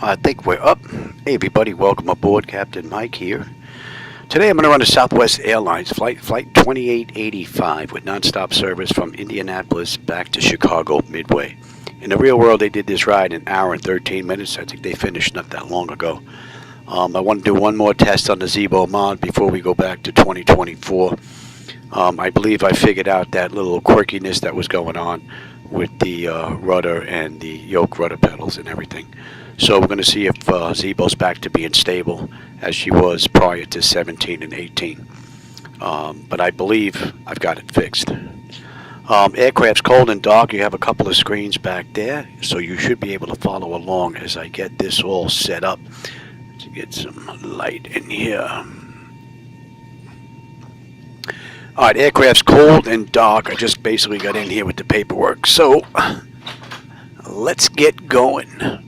I think we're up. Hey everybody, welcome aboard. Captain Mike here. Today I'm going to run a Southwest Airlines flight 2885 with nonstop service from Indianapolis back to Chicago Midway. In the real world, they did this ride in an hour and 13 minutes. I think they finished not that long ago. I want to do one more test on the Zibomod before we go back to 2024. I believe I figured out that little quirkiness that was going on with the rudder and the yoke rudder pedals and everything. So we're going to see if Zibo's back to being stable as she was prior to 17 and 18. But I believe I've got it fixed. Aircraft's cold and dark. You have a couple of screens back there, so you should be able to follow along as I get this all set up to get some light in here. Alright, aircraft's cold and dark. I just basically got in here with the paperwork. So, let's get going.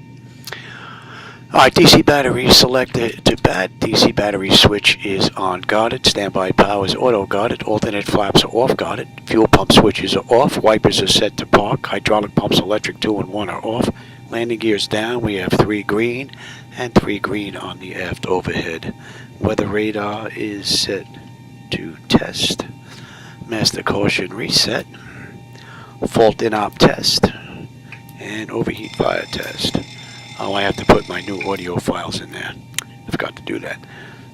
Alright, DC battery selected to bad. DC battery switch is on guarded. Standby power is auto guarded. Alternate flaps are off guarded. Fuel pump switches are off. Wipers are set to park. Hydraulic pumps electric 2 and 1 are off. Landing gears down. We have 3 green and 3 green on the aft overhead. Weather radar is set to test. Master caution reset. Fault in op test. And overheat fire test. Oh, I have to put my new audio files in there. I forgot to do that.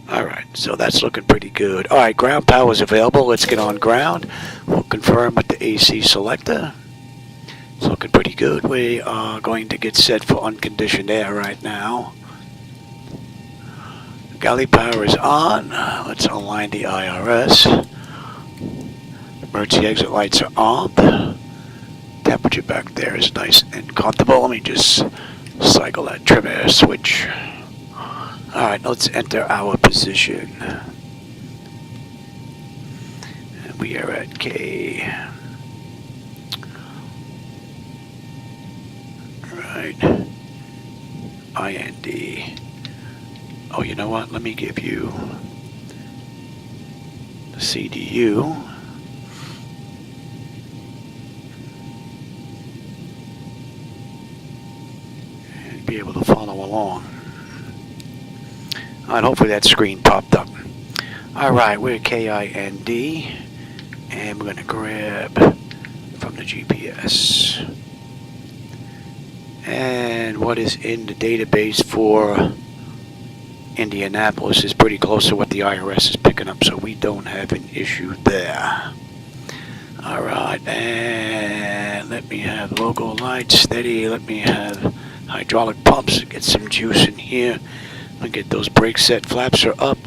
Alright, so that's looking pretty good. Alright, ground power is available. Let's get on ground. We'll confirm with the AC selector. It's looking pretty good. We are going to get set for unconditioned air right now. Galley power is on. Let's align the IRS. Emergency exit lights are on. Temperature back there is nice and comfortable. Let me just cycle that trim air switch. Alright, let's enter our position. And we are at K. Right. IND. Oh, you know what? Let me give you the CDU. Be able to follow along. Alright, hopefully that screen popped up. Alright, we're KIND, and we're going to grab from the GPS. And what is in the database for Indianapolis is pretty close to what the IRS is picking up, so we don't have an issue there. Alright, and let me have logo light steady. Let me have hydraulic pumps, get some juice in here. I'll get those brake set. Flaps are up,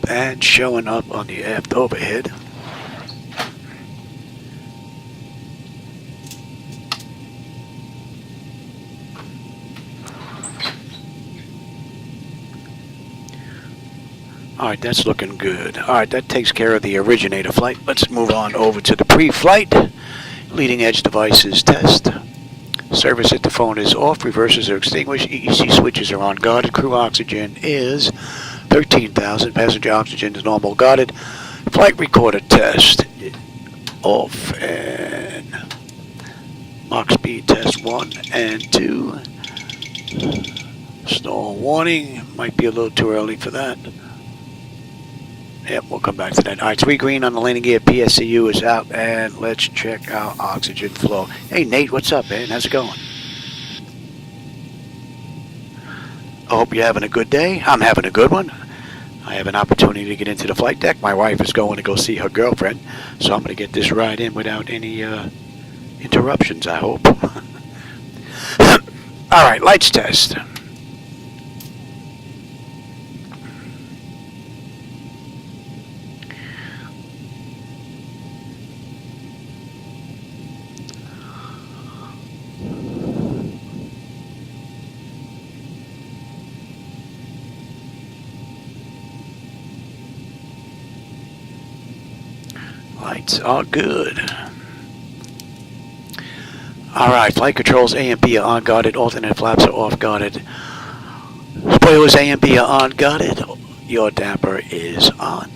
and showing up on the aft overhead. Alright, that's looking good. Alright, that takes care of the originator flight. Let's move on over to the pre-flight. Leading edge devices test. Service at the phone is off. Reversers are extinguished. EEC switches are on guarded. Crew oxygen is 13,000. Passenger oxygen is normal guarded. Flight recorder test off. And Mach speed test 1 and 2. Stall warning. Might be a little too early for that. Yep, we'll come back to that. Alright, 3 green on the landing gear. PSCU is out, and let's check our oxygen flow. Hey, Nate, what's up, man? How's it going? I hope you're having a good day. I'm having a good one. I have an opportunity to get into the flight deck. My wife is going to go see her girlfriend, so I'm going to get this ride in without any interruptions, I hope. Alright, lights test. Lights are good. Alright, flight controls A and B are on guarded. Alternate flaps are off guarded. Spoilers A and B are on guarded. Your damper is on.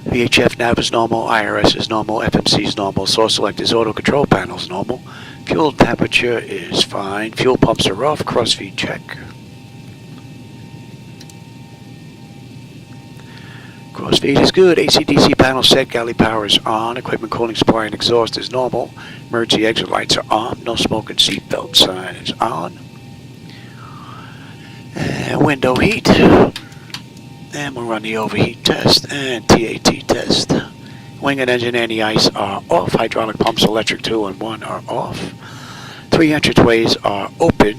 VHF nav is normal. IRS is normal. FMC is normal. Source select is auto control panel is normal. Fuel temperature is fine. Fuel pumps are off. Crossfeed check. Crossfeed is good. AC/DC panel set. Galley power is on. Equipment cooling, supply, and exhaust is normal. Emergency exit lights are on. No smoke and seatbelt sign is on. And window heat. And we'll run the overheat test and TAT test. Wing and engine anti-ice are off. Hydraulic pumps, electric 2 and 1 are off. 3 entryways are open.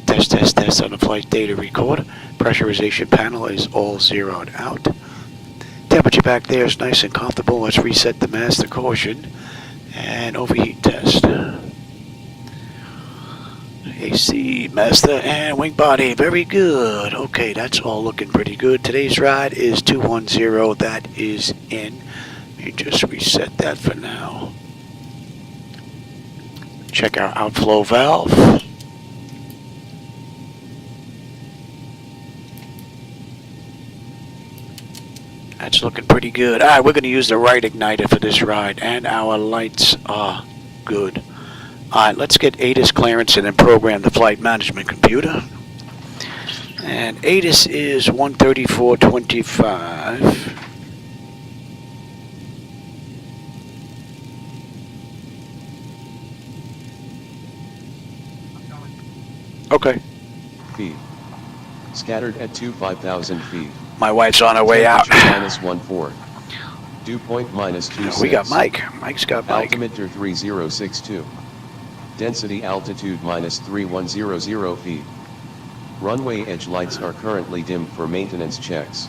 Test on the flight data recorder. Pressurization panel is all zeroed out. Temperature back there is nice and comfortable. Let's reset the master caution and overheat test. AC, master, and wing body. Very good. Okay, that's all looking pretty good. Today's ride is 210. That is in. Let me just reset that for now. Check our outflow valve. That's looking pretty good. Alright, we're going to use the right igniter for this ride, and our lights are good. Alright, let's get ATIS clearance and then program the flight management computer. And ATIS is 134.25. Okay. Feet. Scattered at 5,000 feet. My wife's on her way out. -14. Dew point -26. We got Mike. Mike's got Mike. Altimeter 3062. Density altitude -3100 feet. Runway edge lights are currently dimmed for maintenance checks.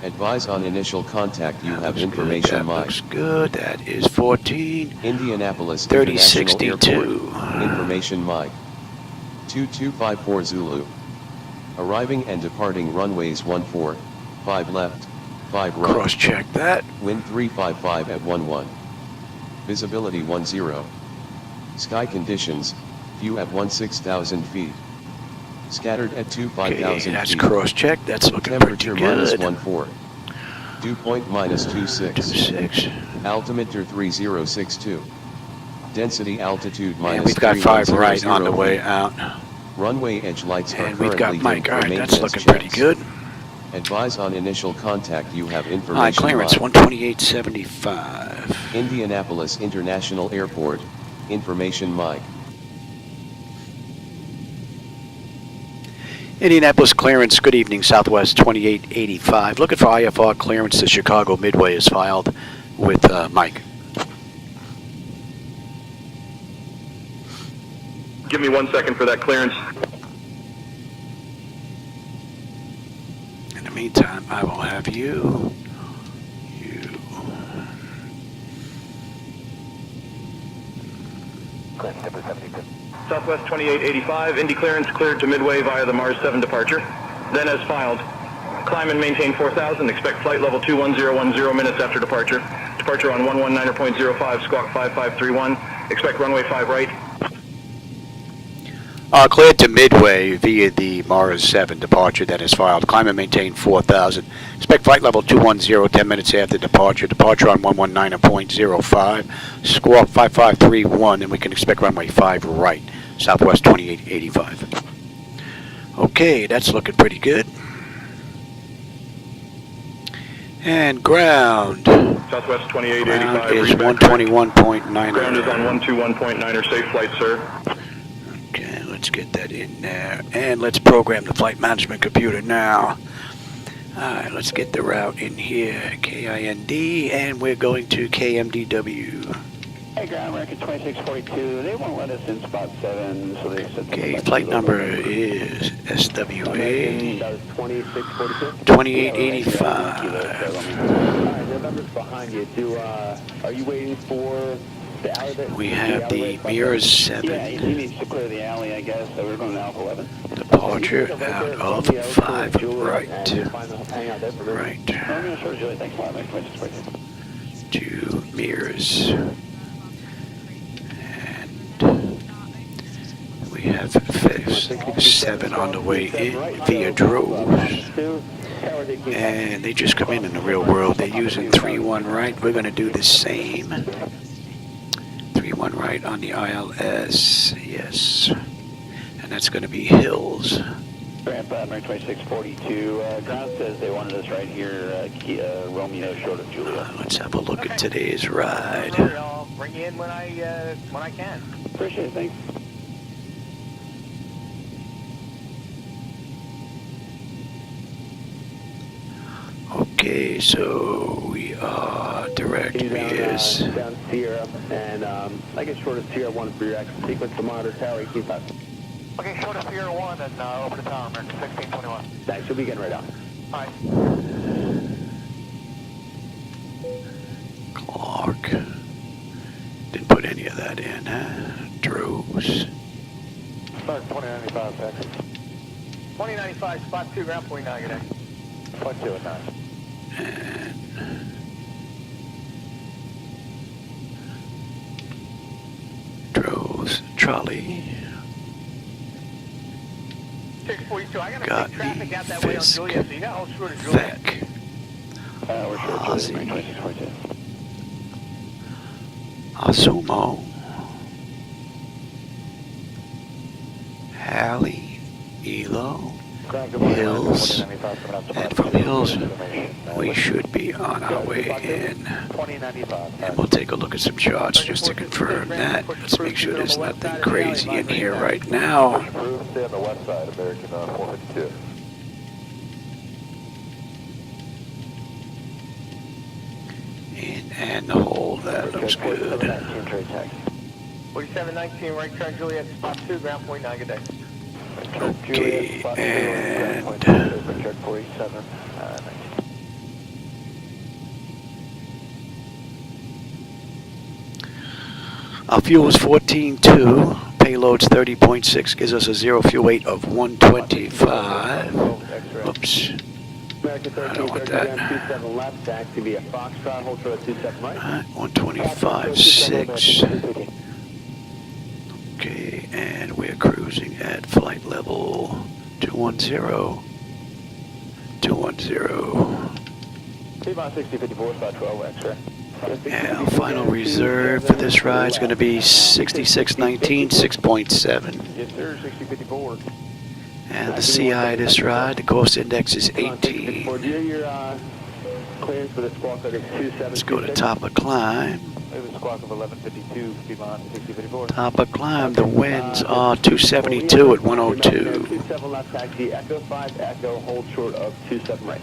Advise on initial contact you have information That Mike. looks good. That is 14. Indianapolis 3062. International Airport. Information Mike. 2254 Zulu. Arriving and departing runways 14, 5 left, 5 right. Cross check that. Wind 355 at 11. Visibility 10. Sky conditions, view at 16,000 feet. Scattered at 5,000 Okay, that's feet. cross check. That's looking pretty Temperature good. -14. Dew point -26. 26. Altimeter 3062. Density altitude And we've got 5 right on the 3100 way feet. out. Runway edge lights are And currently we've got dimmed Mike. for Alright, that's maintenance looking pretty checks. good. Advise on initial contact you have information. Alright, clearance Mike. 128.75. Indianapolis International Airport. Information Mike. Indianapolis clearance. Good evening, Southwest 2885. Looking for IFR clearance to Chicago Midway is filed with Mike. Give me 1 second for that clearance. In the meantime, I will have you. Southwest 2885, Indy clearance cleared to Midway via the Mars 7 departure. Then as filed, climb and maintain 4,000, expect flight level 21010 minutes after departure. Departure on 119.05, squawk 5531, expect runway 5 right. Cleared to Midway via the Mars 7 departure that is filed. Climb and maintain 4,000. Expect flight level 210 10 minutes after departure. Departure on 119.05. Squawk 5531, and we can expect runway 5 right. Southwest 2885. Okay, that's looking pretty good. And ground. Southwest Ground 2885, is read back. 121.9. Ground is on 121.9, safe flight, sir. Okay, let's get that in there. And let's program the flight management computer now. Alright, let's get the route in here. KIND, and we're going to KMDW. Hey, ground record 2642. They won't let us in spot 7, so they said... Okay, flight number is SWA 2642. 2885. Alright, the number's behind you. Are you waiting for the alley? We have the MEARZ 7. Yeah, he needs to clear the alley, I guess, so we're going to Alpha 11. Departure out of 5 right. Right. I'm going to show you. Thanks a lot, Mike. 2642. To MEARZ. We have 7 on the way in via droves. And they just come in the real world. They're using 3-1 right. We're going to do the same. 3-1 right on the ILS, yes. And that's going to be hills. Ramp American 2642. Ground says they wanted us right here, Romeo short of Julia. Let's have a look at today's ride. I'll bring you in when I can. Appreciate it, thanks. Okay, so we are direct MEARZ. Down Sierra, and I get short of Sierra 1 for your exit sequence to monitor tower 185. Okay, short of Sierra 1 and over to tower, American 1621. Thanks, you'll be getting right on. Alright. Clark. Didn't put any of that in, huh? Droves. Start 2095, taxi. 2095, spot 2, ground point 9, good day. Point 2 at 9. And Droves, trolley. 642, I got Got big traffic out that the way on Fisk. Julia, so you got to hold short of Julia. Feck. We're short of Ozzy. Julia, American 2642. Asumo. Halley. Elo. Hills. And from Hills, we should be on our way in. 2095. And we'll take a look at some charts just to confirm that. Let's make sure there's nothing crazy in here right now. Stay on the west side, American 452. In and hold, that looks good. 4719, right turn Juliet, spot 2, ground point 9, good day. Okay, and Richard 47, 19. our fuel is 14.2. Payload's 30.6, gives us a zero fuel weight of 125. Oops. American I don't want that. 27 left, taxi via Foxtrot, hold short of 27 right. Alright, 125.6. Okay, and we're cruising at flight level 210. 210. T-Box 6054, spot 12, X-ray. And our final reserve for this ride is going to be 6619, 6.7. Yes, sir, 6054. And the CI this ride, the course index is 18. Do you have your clearance for the squawk code is 27? Let's go to top of climb. We have a squawk of 1152, T-Box 6054. Top of climb, the winds are 272 at 102. 27 left, taxi, Echo 5, Echo, hold short of 27 right.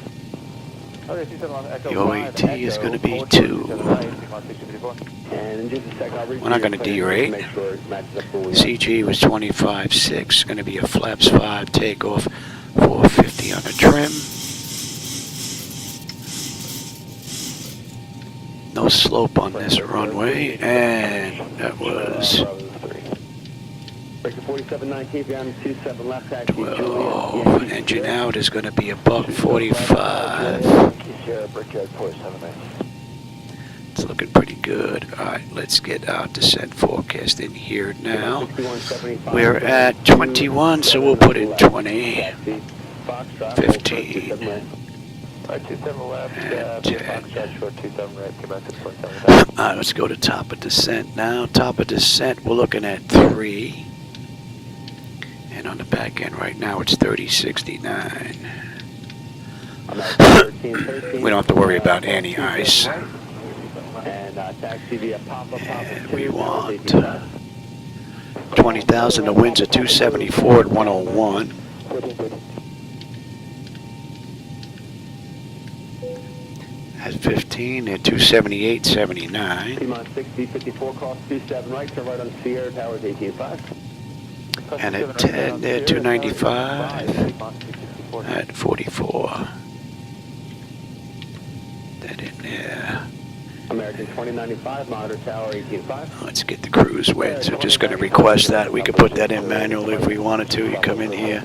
Okay, 27 on Echo The 5, OAT is Echo, going to be hold 2. 27 right, T-Box 6054. And in just a second, I'll read We're not you going to your clearance derate. to make sure it matches up with what we CG was 25.6, going to be a flaps 5 takeoff, 450 on the trim. No slope on this runway, and that was Breaker 4719, down 27 left, taxi, 12. Engine out is going to be a buck 45. Sierra, Brickyard 478. It's looking pretty good. All right, let's get our descent forecast in here now. We're at 21, so we'll put in 20, 15, Alright, 27 left, and 10. 10. Short 27 right, come back to 27. All right, let's go to top of descent now. Top of descent, we're looking at 3. And on the back end right now, it's 3069. We don't have to worry about any ice. And taxi via Papa And we want 20,000. The winds are 274 at 101. At 15 at 278.79. T-Mon 60, 54, cross 27 right, turn right on Sierra, towers 18.5. And at 10 they're 295 at 44. That in there. American 2095, monitor tower 18.5. Let's get the cruise winds. We're just going to request that. We could put that in manually if we wanted to. You come in here,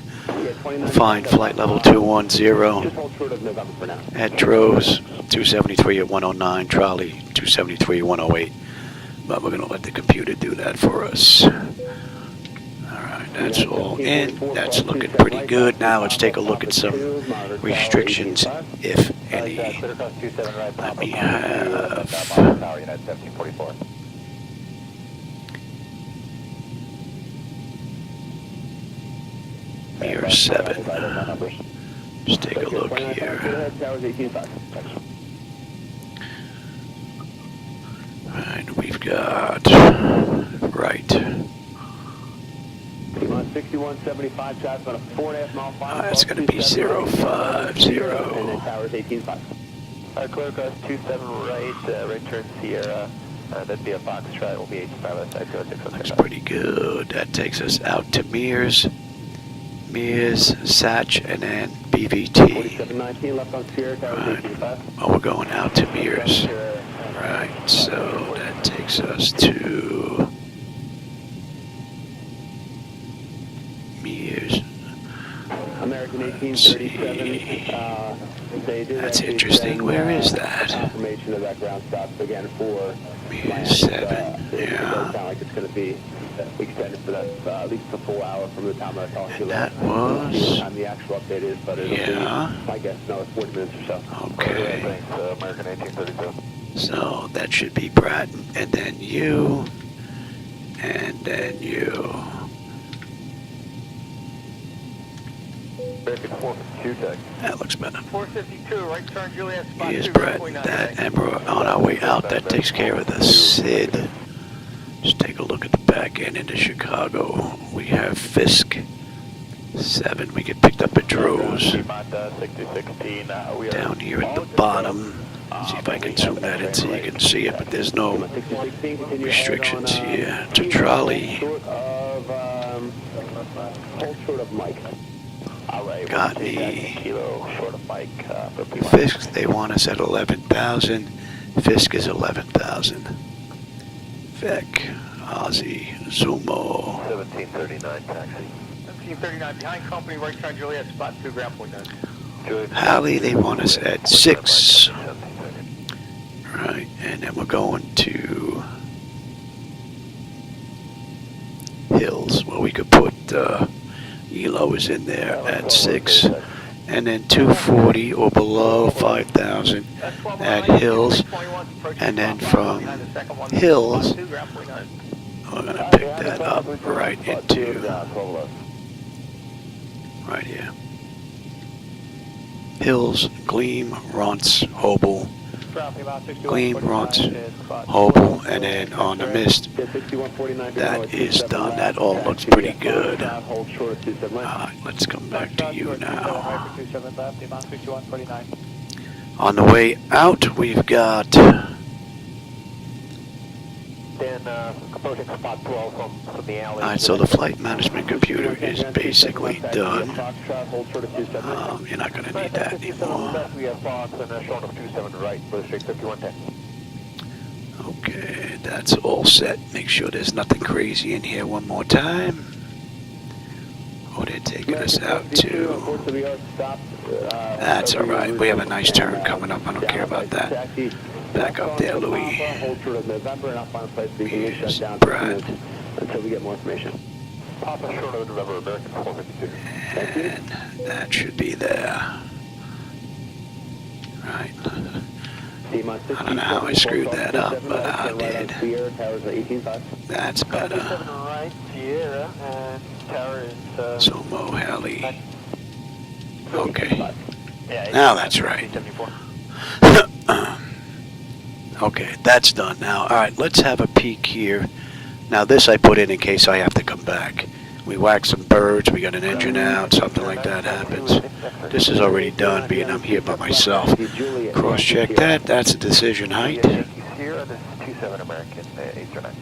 find flight level 210 Just hold short of November for now. at Droves, 273 at 109, trolley 273 at 108. But we're going to let the computer do that for us. Alright, that's all in. That's looking pretty good. Now let's take a look at some restrictions, if any. Let me have MEARZ 7. Let's take a look here. Right, we've got, right. 6175, drives about a 4.5 mile final. That's going to be 050. And then towers 18.5. Clear cross 27 right, right turn Sierra. That'd be a Foxtrot, will be 85 outside, go 606. Looks pretty good. That takes us out to MEARZ, SACH, and then BVT. 4719, left on Sierra, towers Right. 18.5. Oh, we're going out to MEARZ. Right, so that takes us to MEARZ. American Let's see. 1837. They did That's actually interesting. send, Where is that? Confirmation of that ground stop again for MEARZ 7. It Yeah. does sound like it's going to be extended for that at least a full hour from the time I talked to you. And that We'll see what was. time the actual update is, but it'll Yeah. be, I guess, another 40 minutes or so. Okay. Thanks, American 1832. So that should be Pratt, and then you, and then you. American 452, tech. That looks better. 452, right turn Juliet, spot Here's 2, Brett. runway That, 99. and we're on our way out. That takes care of the SID. Let's take a look at the back end into Chicago. We have Fisk 7. We get picked up at Droz. 6016, we are Down here at the bottom. See if I can zoom that in so you can see it, but there's no restrictions here. It's a trolley. Short of, hold short of Mike. all right. Got me. Kilo short of Mike for P1. Fisk, they want us at 11,000. Fisk is 11,000. Vec, Ozzy, Zumo. 1739, taxi. 1739, behind company, right turn Juliet, spot 2, ground point 9. Halley, they want us at 6. Right, and then we're going to Hills. Well, we could put Elo is in there at 6. And then 240 or below 5,000 at Hills. And then from Hills, we're going to pick that up right into, right here. Hills, Gleam, Runts, Hobel, Gleam, Runts, Hobel, and then on the mist, that is done. That all looks pretty good. Alright, let's come back to you now. On the way out, we've got Then approaching spot 12 from the alley. alright, so the flight management computer is basically done. You're not going to need that anymore. We have Fox and a short of 27 right for the straight 5110. Okay, that's all set. Make sure there's nothing crazy in here one more time. Oh, they're taking us out to... That's alright. We have a nice turn coming up. I don't care about that. Back up there, Louis. Here's Brad. Until we get more information. Papa short of November, American 452. And that should be there. Right. I don't know how I screwed that up, but I did. That's better. Right, Sierra, and tower is... Somo, Halley. Okay. Now that's right. Okay, that's done now. Alright, let's have a peek here. Now this I put in case I have to come back. We whack some birds, we got an engine out, something like that happens. This is already done, being I'm here by myself. Cross-check that, that's a decision height. Sierra, this is 27 American, 809.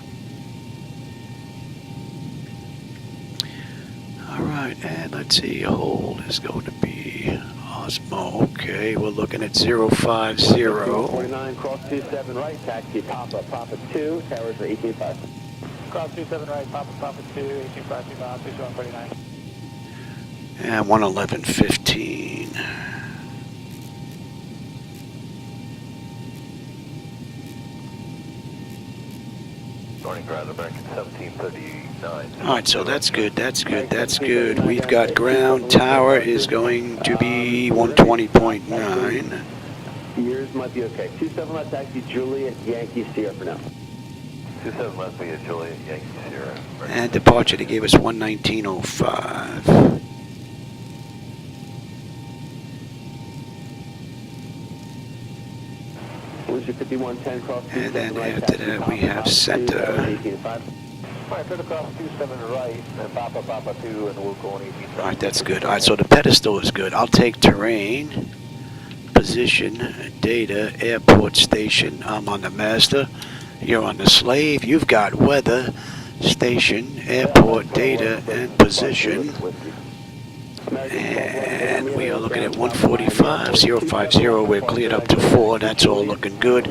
Alright, and let's see, hold is going to be Osmo. Okay, we're looking at 050. 49, cross 27 right, taxi Papa, Papa 2, towers are 18.5. Cross 27 right, Papa, Papa 2, 18.5, 2 miles, 6149. And 111.15. Morning, ground American 1739. Alright, so that's good, that's good, that's good. We've got ground tower is going to be 120.9. Yours might be okay. 27 left, taxi Juliet, Yankee Sierra for now. 27 left, Juliet, Yankee Sierra. And departure, they gave us 119.05. And then after that we have center. Alright, put across 27 right, and Papa 2, and we'll go on 18. Alright, that's good. Alright, so the pedestal is good. I'll take terrain, position, data, airport station. I'm on the master. You're on the slave. You've got weather, station, airport, data, and position. And we are looking at 145, 050. We're cleared up to 4. That's all looking good.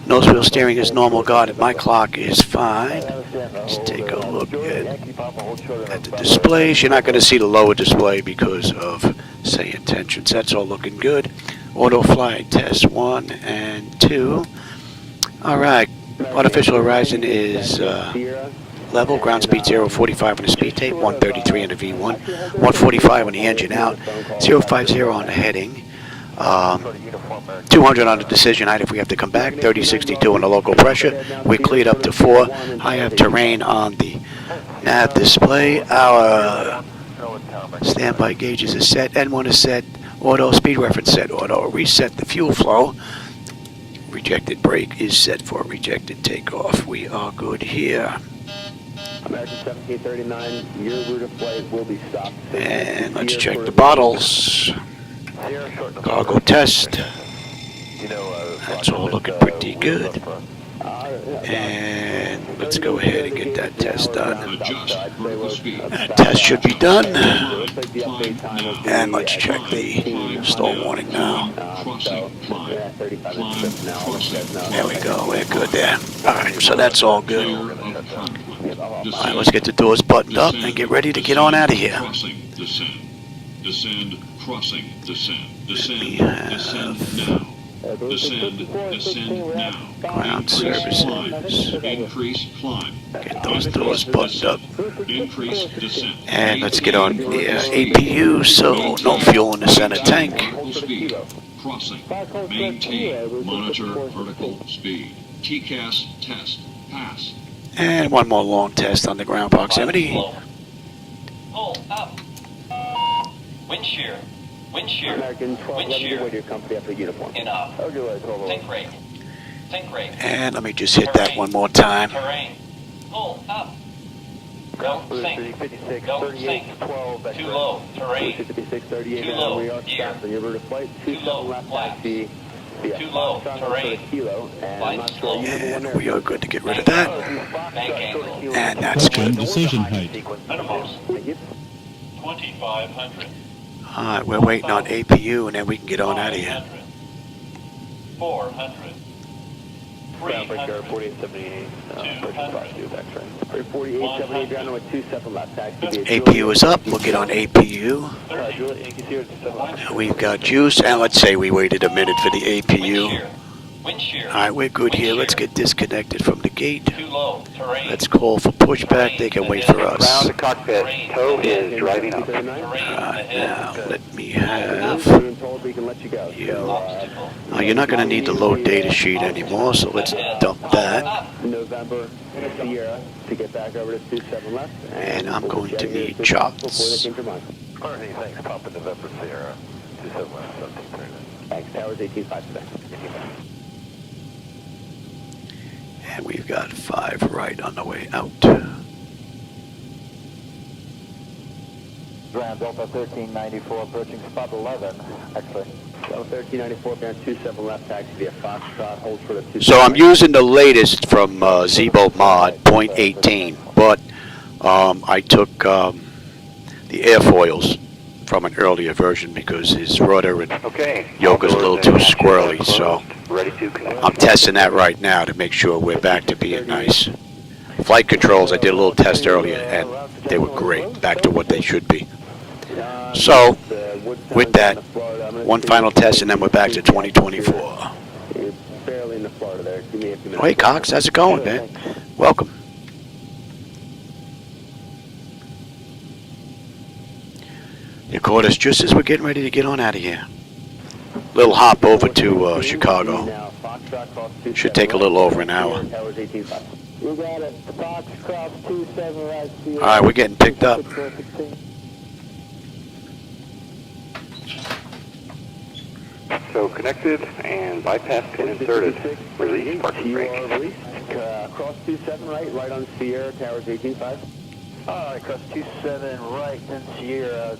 Nose wheel steering is normal guarded. My clock is fine. Let's take a look at the displays. You're not going to see the lower display because of SayIntentions. That's all looking good. Auto flight test 1 and 2. All right. Artificial horizon is level. Ground speed 045 on the speed tape, 133 on the V1, 145 on the engine out, 050 on the heading, 200 on the decision height if we have to come back, 3062 on the local pressure. We cleared up to 4. I have terrain on the nav display. Our standby gauges is set, N1 is set, auto speed reference set, auto reset the fuel flow. Rejected brake is set for rejected takeoff. We are good here. American 1739, your route of flight will be stopped. And let's check the bottles. Cargo test. That's all looking pretty good. And let's go ahead and get that test done. That test should be done. And let's check the stall warning now. There we go, we're good there. Alright, so that's all good. Alright, let's get the doors buttoned up and get ready to get on out of here. Descend, crossing, descend, descend, We have descend now. ground services. Increase climb. Get those doors buttoned up. Increase descent. And let's get on the APU, so no fuel in the center tank. Speed. Crossing. Maintain. Monitor vertical speed. TCAS test. Pass. And one more long test on the ground proximity. Pull up. Wind shear. Wind shear. American 12, Wind let me shear. know your company after uniform. Enough. Okay, Sink rate. Sink rate. And let me just hit that one more time. Terrain. Pull up. Don't sink. 56, Don't 38, sink. 12, Too low. Terrain. 56, 38, Too low. we are Gear. stopped on your route of flight. Too low. 27 left Flat. taxi. Too low. Terrain. Kilo, and I'm not sure you number one And we are good to get rid of Bank that. angle. And that's good. Decision height. Minimums. Thank you. 2,500. Alright, we're waiting on APU and then we can get on out of here. 400. Ground break guard 300. 4878, approaching 52, that's right. 4878, ground number 27 left taxi. APU is up. We'll get on APU. Juliet, Yankee Sierra, 27 left. We've got juice. And let's say we waited a minute for the Wind APU. shear. Wind shear. Alright, we're good here. Let's get disconnected from the gate. Too low. Terrain. Let's call for pushback. They can wait for us. Ground to cockpit, tow is driving up. Terrain Alright, ahead. now let me have Being told we can let you go. you. Obstacle. Now, you're not going to need the load data sheet anymore, so let's dump that. November Sierra to get back over to 27 left. And I'm going to need chops. Alright, thanks, Papa November Sierra, 27 left, 1739. Thanks, towers 18.5 today. And we've got 5 right on the way out. Ground Delta 1394 approaching spot 11, actually. Level 1394, ground 27 left taxi via Foxtrot, hold for the 27. So I'm using the latest from Zibomod, 0.18, but I took the airfoils from an earlier version because his rudder and yoke is a little too squirrely, so I'm testing that right now to make sure we're back to being nice. Flight controls, I did a little test earlier and they were great, back to what they should be. So, with that, one final test and then we're back to 2024. You're barely in the Florida there. Give me a few minutes. Hey Cox, how's it going, man? Welcome. You caught us just as we're getting ready to get on out of here. Little hop over to Chicago. Should take a little over an hour. Towers 18.5. We got it. Fox cross 27 right here. Alright, we're getting picked up. So connected and bypass pin inserted. Release parking brake. Cross 27 right on Sierra, Towers 18.5. Alright, cross 27 right, then Sierra,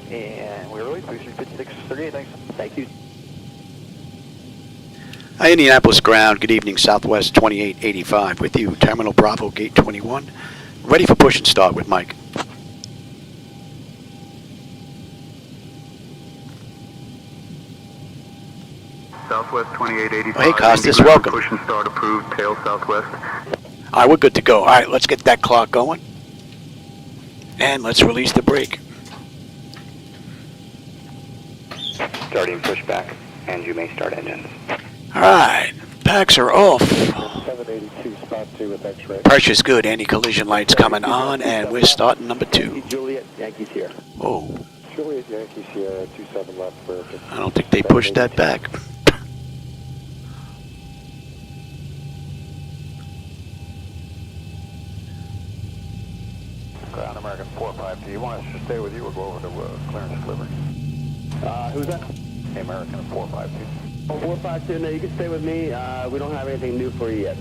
and we're released, 5638, thanks. Thank you. Hi, Indianapolis ground. Good evening, Southwest 2885 with you. Terminal Bravo, Gate 21. Ready for push and start with Mike. Southwest 2885. Oh, hey, Costas, welcome. Push and start approved, tail Southwest. All right, we're good to go. All right, let's get that clock going. And let's release the brake. Starting pushback, and you may start engines. All right, packs are off. 782, spot 2 with X-ray. Pressure's good. Anti-collision lights coming on, and we're starting number 2. Juliet, Yankee Sierra. Oh, Juliet, Yankee Sierra, 27 left for... I don't think they pushed that back. Ground American 452. You want us to stay with you or go over to clearance delivery? Who's that? Hey, American 452. 452, no, you can stay with me. We don't have anything new for you yet.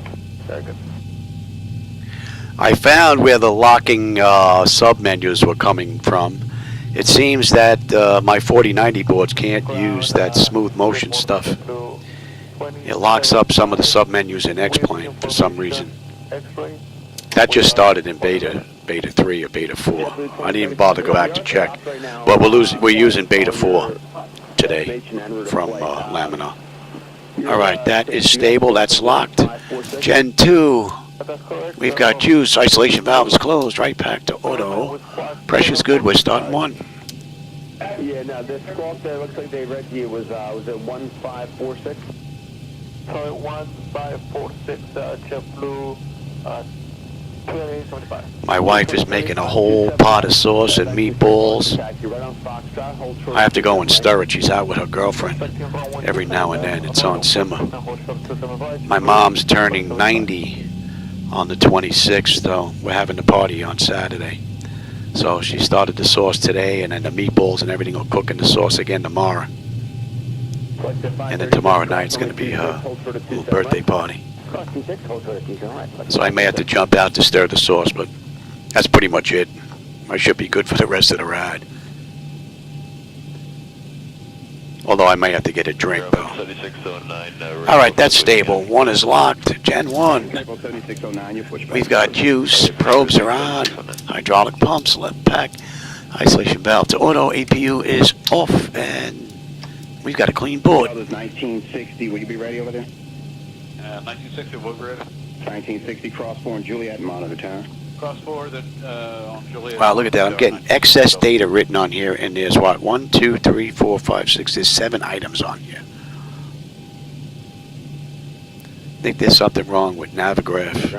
Very good. I found where the locking sub-menus were coming from. It seems that my 4090 boards can't use that smooth motion stuff. It locks up some of the sub-menus in X-Plane for some reason. That just started in beta 3 or beta 4. I didn't even bother to go back to check. But we're using beta 4 today from Laminar. All right, that is stable. That's locked. Gen 2. We've got juice. Isolation valve is closed. Right back to auto. Pressure's good. We're starting 1. Yeah, no, this squawk there looks like they read you was it 1546? Sorry, 1546, JetBlue, 2875. My wife is making a whole pot of sauce and meatballs. I have to go and stir it. She's out with her girlfriend. Every now and then it's on simmer. My mom's turning 90 on the 26th, though. We're having a party on Saturday. So she started the sauce today, and then the meatballs and everything will cook in the sauce again tomorrow. And then tomorrow night's going to be her little birthday party. So I may have to jump out to stir the sauce, but that's pretty much it. I should be good for the rest of the ride. Although I may have to get a drink, though. All right, that's stable. 1 is locked. Gen 1. We've got juice. Probes are on. Hydraulic pumps, left pack. Isolation valve to auto. APU is off, and we've got a clean board. 1960, will you be ready over there? 1960, we'll be ready. 1960, cross 4 and Juliet, monitor tower. Cross forward on Juliet. Wow, look at that. I'm getting excess data written on here, and there's what? 1, 2, 3, 4, 5, 6. There's 7 items on here. I think there's something wrong with Navigraph.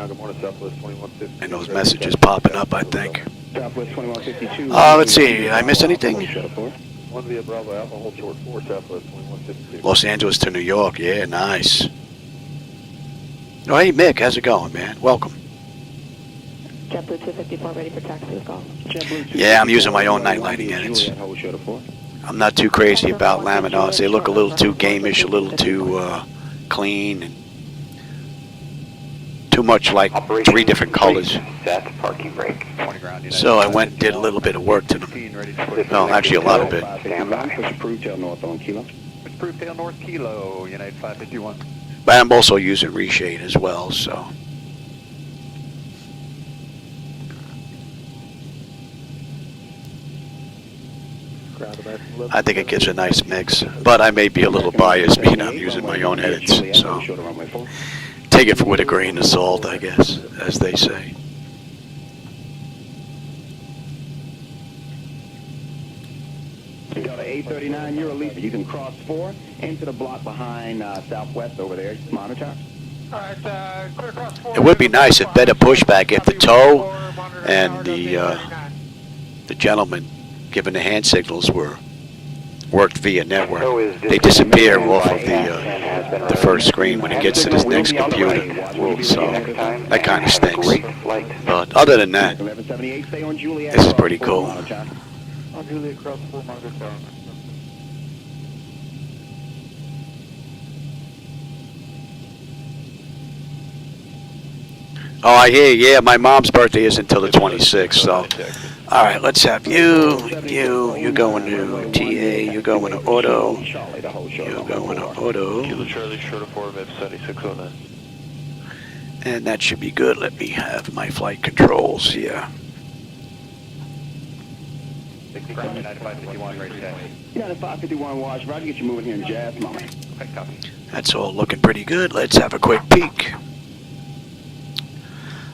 And those messages popping up, I think. Southwest 2152. Let's see. Did I miss anything? 1 via Bravo Alpha, hold short 4, Southwest 2152. Los Angeles to New York. Yeah, nice. Oh, hey, Mick. How's it going, man? Welcome. JetBlue 254 ready for taxi as well. Yeah, I'm using my own night lighting edits. I'm not too crazy about Laminars. They look a little too gamish, a little too clean, and too much like 3 different colors. Set parking brake. So I went and did a little bit of work to them. No, actually a lot of it. Stand by. Push approved tail north on Kilo. Push approved tail north Kilo, United 551. But I'm also using reshade as well, so. I think it gives a nice mix, but I may be a little biased being I'm using my own edits, so take it with a grain of salt, I guess, as they say. Delta 839, you're a leader. You can cross 4 into the block behind Southwest over there. Monitor. All right, clear cross 4. It would be nice if better pushback if the tow and the gentleman giving the hand signals worked via network. They disappear off of the first screen when it gets to this next computer, so that kind of stinks. But other than that, this is pretty cool. On Juliet, cross 4, monitor tower. 1 Oh, I hear you. Yeah, my mom's birthday is until the 26th, so. All right, let's have you're going to TA, you're going to auto, you're going to auto. Kilo Charlie, short of 4, Vib 7609. And that should be good. Let me have my flight controls here. 9551, ready to go. Yeah, the 551 watch. Roger, get you moving here in Jazz moment. Okay, copy. That's all looking pretty good. Let's have a quick peek.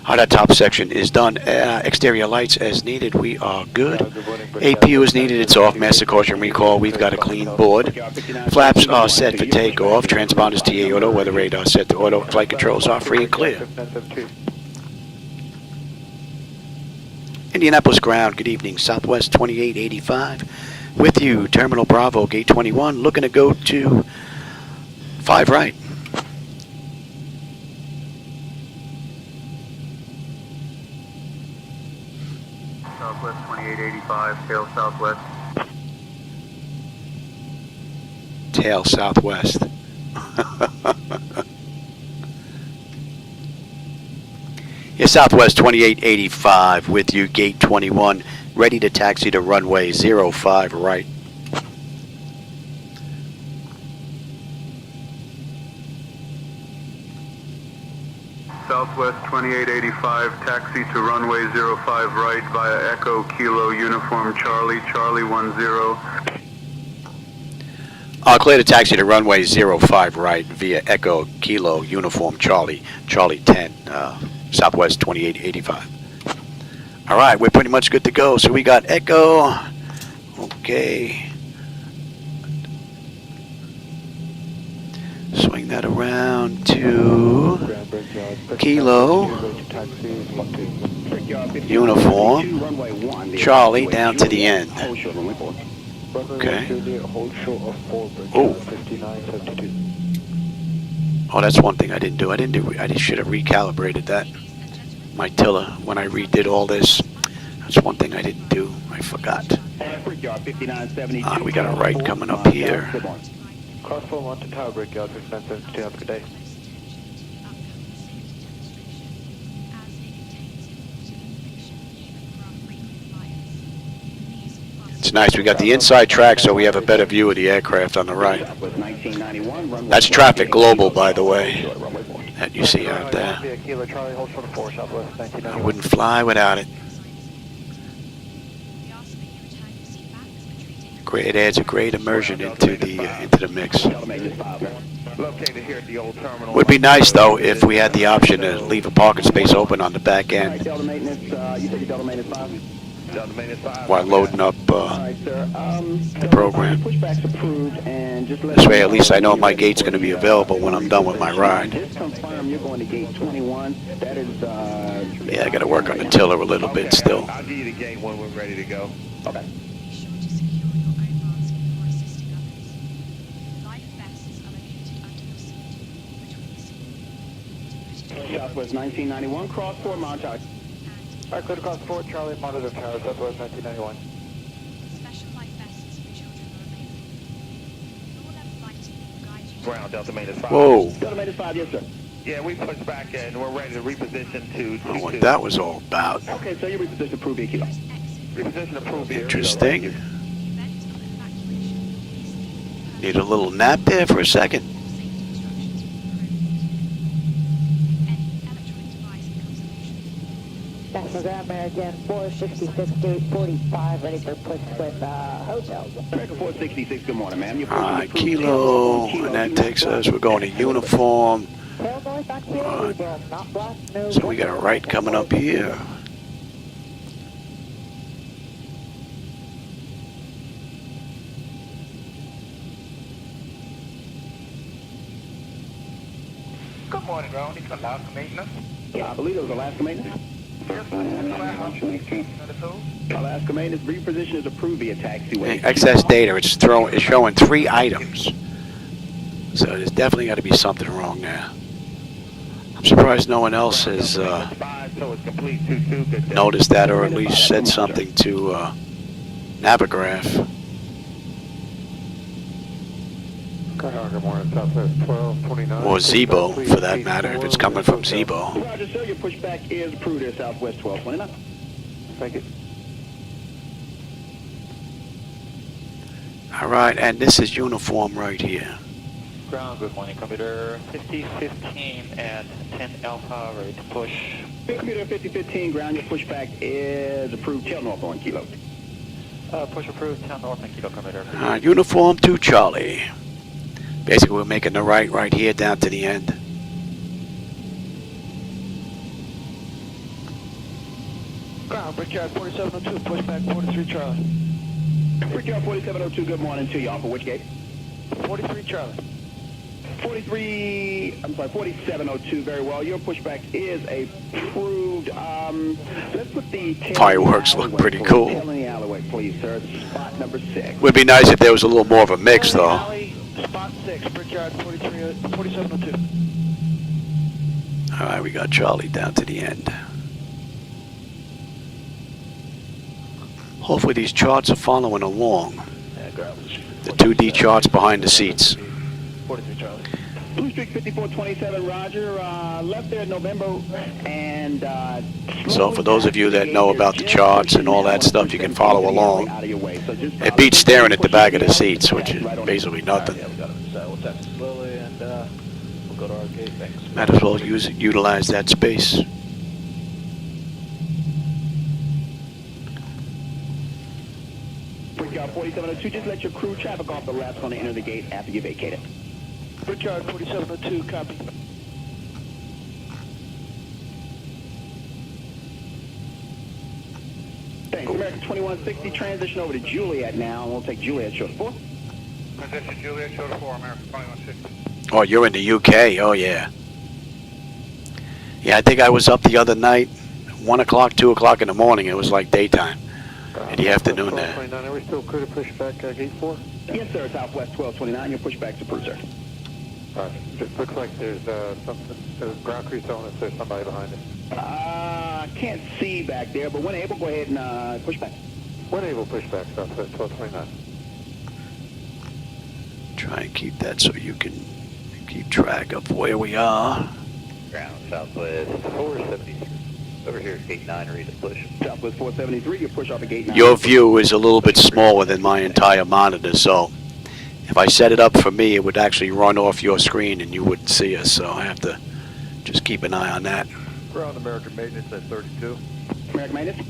That top section is done. Exterior lights as needed. We are good. APU is needed. It's off. Master caution recall. We've got a clean board. Flaps are set for takeoff. Transponders TA auto. Weather radar set to auto. Flight controls are free and clear. Indianapolis ground. Good evening. Southwest 2885. With you. Terminal Bravo. Gate 21. Looking to go to 5 right. Southwest 2885, tail southwest. Tail southwest. Yeah, Southwest 2885 with you, gate 21, ready to taxi to runway 05 right. Southwest 2885, taxi to runway 05 right via Echo Kilo Uniform Charlie, Charlie 10. Clear to taxi to runway 05 right via Echo Kilo Uniform Charlie, Charlie 10, Southwest 2885. All right, we're pretty much good to go. So we got Echo. Okay. Swing that around to Kilo Uniform Charlie down to the end. Okay. Oh, that's one thing I didn't do. I should have recalibrated that. My tiller when I redid all this. That's one thing I didn't do. I forgot. We got a right coming up here. Cross 41 to Tower Brickyard, 5972, have a good day. It's nice. We got the inside track, so we have a better view of the aircraft on the right. That's traffic global, by the way, that you see out there. I wouldn't fly without it. It adds a great immersion into the mix. Would be nice though if we had the option to leave a parking space open on the back end while loading up the program. This way at least I know my gate's going to be available when I'm done with my ride. Yeah, I got to work on the tiller a little bit still. I'll give you the gate when we're ready to go. Okay. Southwest 1991, cross 4, Mount Tower. Alright, clear to cross 4, Charlie, monitor tower, Southwest 1991. Ground, Delta Main is 5. Whoa. Delta Main is 5, yes sir. Yeah, we pushed back and we're ready to reposition to 2-2. What that was all about. Okay, so you reposition approved via Kilo. Reposition approved via Interesting. Need a little nap there for a second. National Ground American 466 gate 45, ready for push with hotel. American 466, good morning, ma'am. Alright, Kilo, and that takes us, we're going to uniform. So we got a right coming up here. Good morning, ground. It's Alaska maintenance. Yeah, I believe it was Alaska maintenance. Alaska maintenance, reposition is approved via taxiway. Excess data, it's showing 3 items. So there's definitely got to be something wrong there. I'm surprised no one else has noticed that or at least said something to Navigraph. Good morning, Southwest 1229. Or Zibo, for that matter, if it's coming from Zibo. Roger, sir. Your pushback is approved at Southwest 1229. Thank you. All right, and this is uniform right here. Ground, good morning, computer 5015 at 10 Alpha, ready to push. Computer 5015, ground, your pushback is approved. Tail north on kilo. Push approved, 10 North and kilo, computer. All right, uniform to Charlie. Basically, we're making the right here down to the end. Ground, Brickyard 4702, pushback 43 Charlie. Brickyard 4702, good morning to y'all. For which gate? 43 Charlie. 4702, very well. Your pushback is approved. Let's put the Fireworks look pretty cool. Tail in the alleyway, please, sir. Spot number 6. Would be nice if there was a little more of a mix, though. Spot 6, Brickyard 4702. All right, we got Charlie down to the end. Hopefully these charts are following along. The 2D charts behind the seats. 43 Charlie. Blue Streak 5427, Roger. Left there in November, and So for those of you that know about the charts and all that stuff, you can follow along. It beats staring at the back of the seats, which is basically nothing. Might as well utilize that space. Brickyard 4702, just let your crew traffic off the left on the enter the gate after you vacate it. Brickyard 4702, copy. Thanks. American 2160, transition over to Juliet now. We'll take Juliet short 4. Transition Juliet, short 4, American 2160. Oh, you're in the UK? Oh, yeah. Yeah, I think I was up the other night, 1 o'clock, 2 o'clock in the morning. It was like daytime. In the afternoon there. Are we still clear to push back gate 4? Yes, sir. Southwest 1229. Your pushback's approved, sir. It looks like there's something. There's ground crew telling us there's somebody behind us. Can't see back there, but when able, go ahead and push back. When able, push back, Southwest 1229. Try and keep that so you can keep track of where we are. Ground, Southwest 473. Over here, gate 9, ready to push. Southwest 473, you push off at gate 9. Your view is a little bit smaller than my entire monitor, so if I set it up for me, it would actually run off your screen and you wouldn't see us, so I have to just keep an eye on that. Ground American Maintenance at 32. American Maintenance?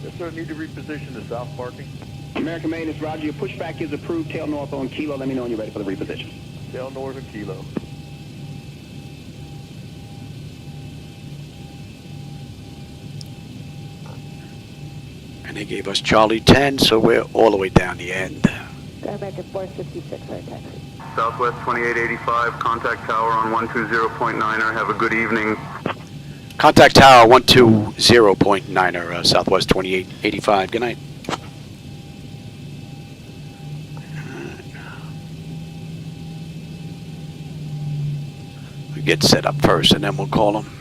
Yes, sir. Need to reposition the south parking. American Maintenance, Roger. Your pushback is approved. Tail north on kilo. Let me know when you're ready for the reposition. Tail north and kilo. And they gave us Charlie 10, so we're all the way down the end. Go back to 466, right, taxi. Southwest 2885, contact tower on 120.9er. Have a good evening. Contact tower 120.9er, Southwest 2885. Good night. We get set up first and then we'll call them.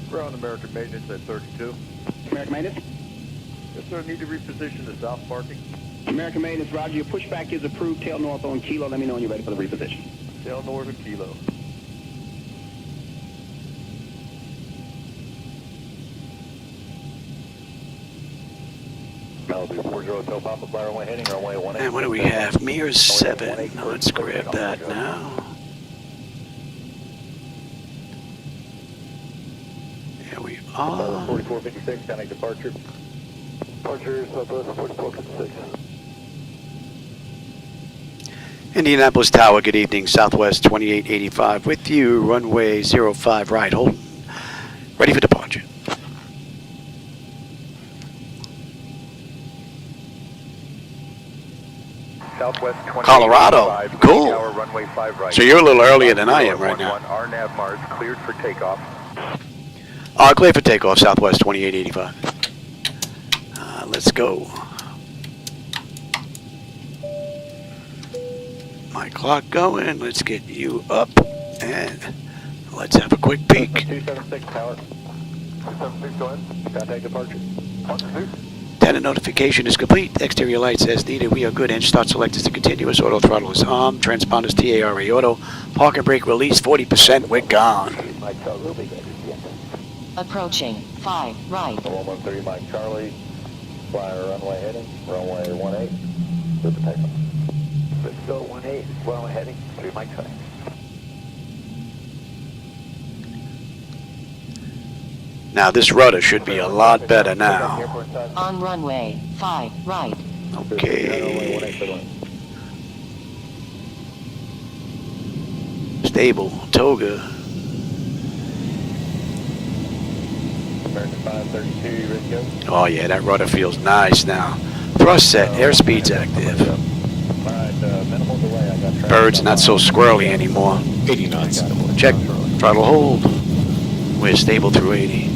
Ground American Maintenance at 32. American Maintenance? Yes, sir. Need to reposition the south parking. American Maintenance, Roger. Your pushback is approved. Tail north on kilo. Let me know when you're ready for the reposition. Tail north and kilo. Malibu 40 Hotel Papa by runway heading, runway 18. And what do we have? MEARZ 7. Let's grab that now. Here we are. 4456, counting departure. Departure, Southwest 4456. Indianapolis Tower, good evening. Southwest 2885 with you. Runway 05 right. Hold. Ready for departure. Southwest 2885, Colorado. Cool. tower, runway 5 right. So you're a little earlier than I am right now. RNAV Mars cleared for takeoff. Clear for takeoff, Southwest 2885. Let's go. My clock going. Let's get you up and let's have a quick peek. 276 tower. 276, go ahead. Contact departure. 10 Antenna notification is complete. Exterior lights as needed. We are good. Engine start select is to continuous. Auto throttle is on. Transponders TARA auto. Park and brake release 40%. We're gone. Approaching 5 right. 113 Mike Charlie. Flyer runway heading. Runway 18. Good for takeoff. Let's go 18. Runway heading. 3 Mike Charlie. Now this rudder should be a lot better now. On runway 5 right. Okay. Stable. Toga. American 532, ready to go? Oh yeah, that rudder feels nice now. Thrust set. Airspeed's active. Minimal delay. I got Bird's not so squirrely anymore. 80 knots. Check. Throttle hold. We're stable through 80.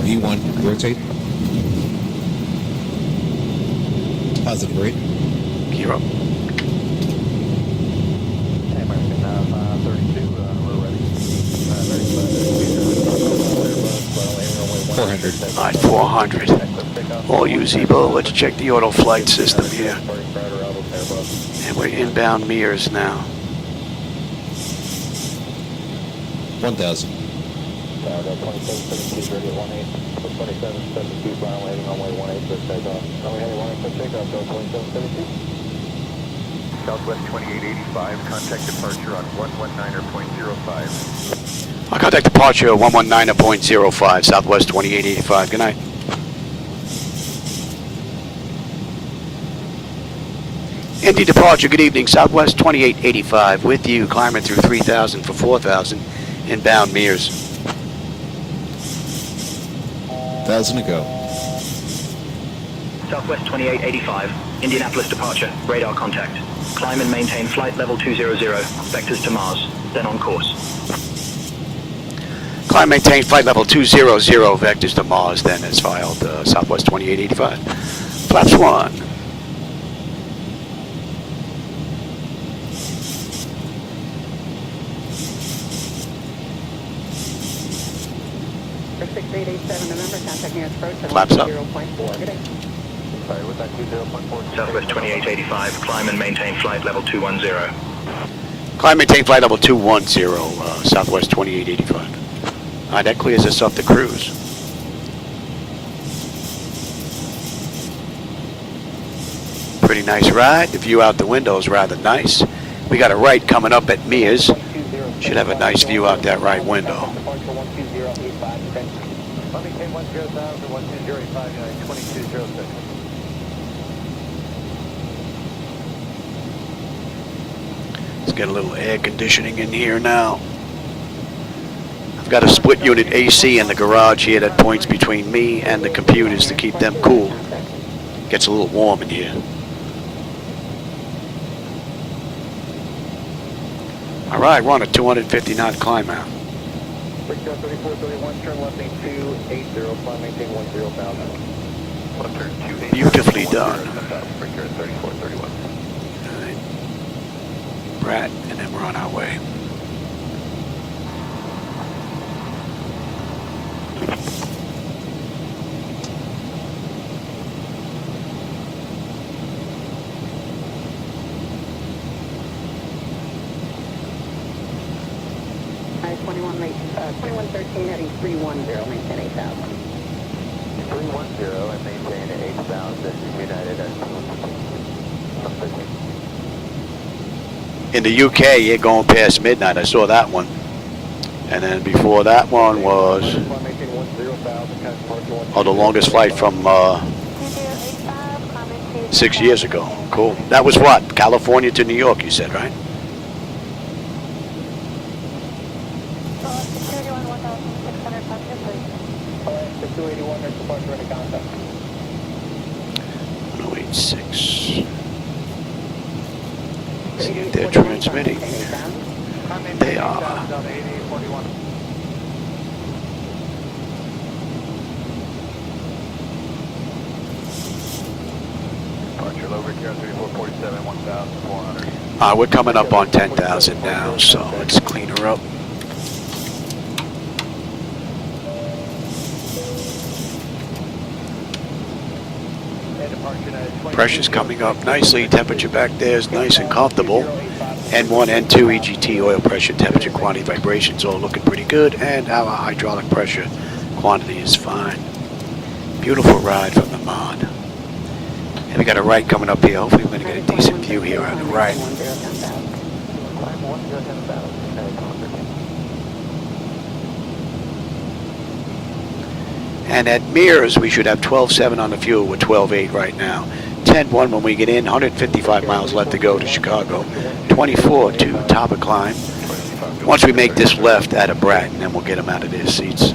V1, rotate. Positive rate. Gear up. American 532, we're ready. 400. Alright, 400. All you Zebo, let's check the auto flight system here. And we're inbound MEARZ now. 1000. 2772 ready at 18. 2772 final heading runway 18 for takeoff. Runway heading 18 for takeoff, go 2772. Southwest 2885, contact departure on 119.05. I'll contact departure 119.05, Southwest 2885. Good night. Indy departure, good evening. Southwest 2885 with you, climbing through 3000 for 4000, inbound MEARZ. 1000 to go. Southwest 2885, Indianapolis departure, radar contact. Climb and maintain flight level 200, vectors to Mars, then on course. Climb, maintain flight level 200, vectors to Mars, then as filed, Southwest 2885. Flaps 1. For 6887 November, contact nearest approach at Flaps up. 0.4. Good day. Sorry, what's that 20.4? Southwest 2885, climb and maintain flight level 210. Climb, maintain flight level 210, Southwest 2885. Alright, that clears us up to cruise. Pretty nice ride. The view out the window is rather nice. We got a right coming up at MEARZ. Should have a nice view out that right window. Let me take 10,000, 12085, 2206. Let's get a little air conditioning in here now. I've got a split unit AC in the garage here that points between me and the computers to keep them cool. Gets a little warm in here. Alright, we're on a 250 knot climb out. 3431, turn left main 280, climb maintain 10,000. Left turn 280. Beautifully done. Break here at 3431. Alright. Brat, and then we're on our way. I 2113 heading 310, maintain 8000. 310 and maintain 8,000 United at In the UK, you're going past midnight. I saw that one. And then before that one was, oh, the longest flight from 6 years ago. Cool. That was what? California to New York, you said, right? Alaska 281, there's departure ready contact. 1086. See if they're transmitting. They are. Departure low here 3447, 1,400. We're coming up on 10,000 now, so let's clean her up. Pressure's coming up nicely. Temperature back there is nice and comfortable. N1, N2, EGT, oil pressure, temperature, quantity, vibrations all looking pretty good. And our hydraulic pressure quantity is fine. Beautiful ride from the mod. And we got a right coming up here. Hopefully we're going to get a decent view here on the right. And at MEARZ, we should have 12.7 on the fuel with 12.8 right now. 10.1 when we get in, 155 miles left to go to Chicago. 24 to top of climb. Once we make this left out of Brat, and then we'll get them out of their seats.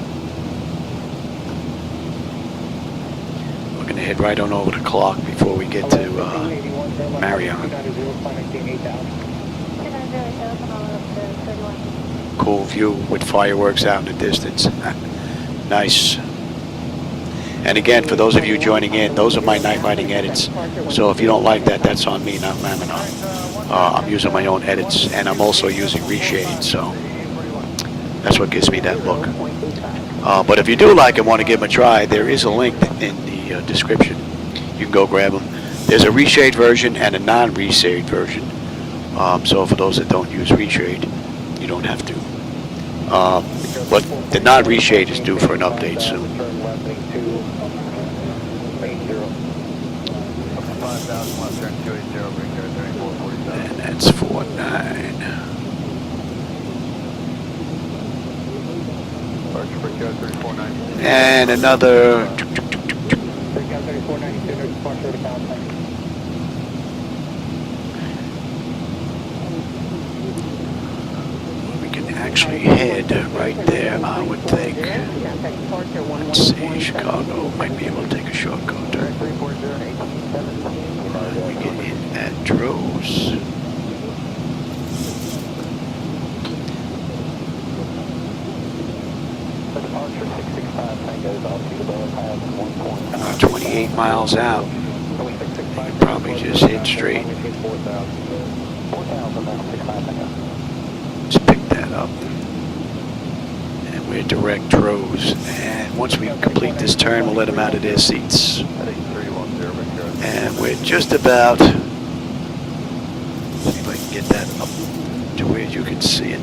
We're going to head right on over the clock before we get to Marion. Cool view with fireworks out in the distance. Nice. And again, for those of you joining in, those are my night riding edits. So if you don't like that, that's on me, not Laminar. I'm using my own edits, and I'm also using reshade, so that's what gives me that look. But if you do like and want to give them a try, there is a link in the description. You can go grab them. There's a reshade version and a non-reshade version. So for those that don't use reshade, you don't have to. But the non-reshade is due for an update soon. And that's 49. And another. We can actually head right there, I would think. Let's see, Chicago might be able to take a shortcut. We get in at Droz. About 28 miles out. Probably just hit straight. Let's pick that up. And we're direct Droz. And once we complete this turn, we'll let them out of their seats. And we're just about, see if I can get that up to where you can see it.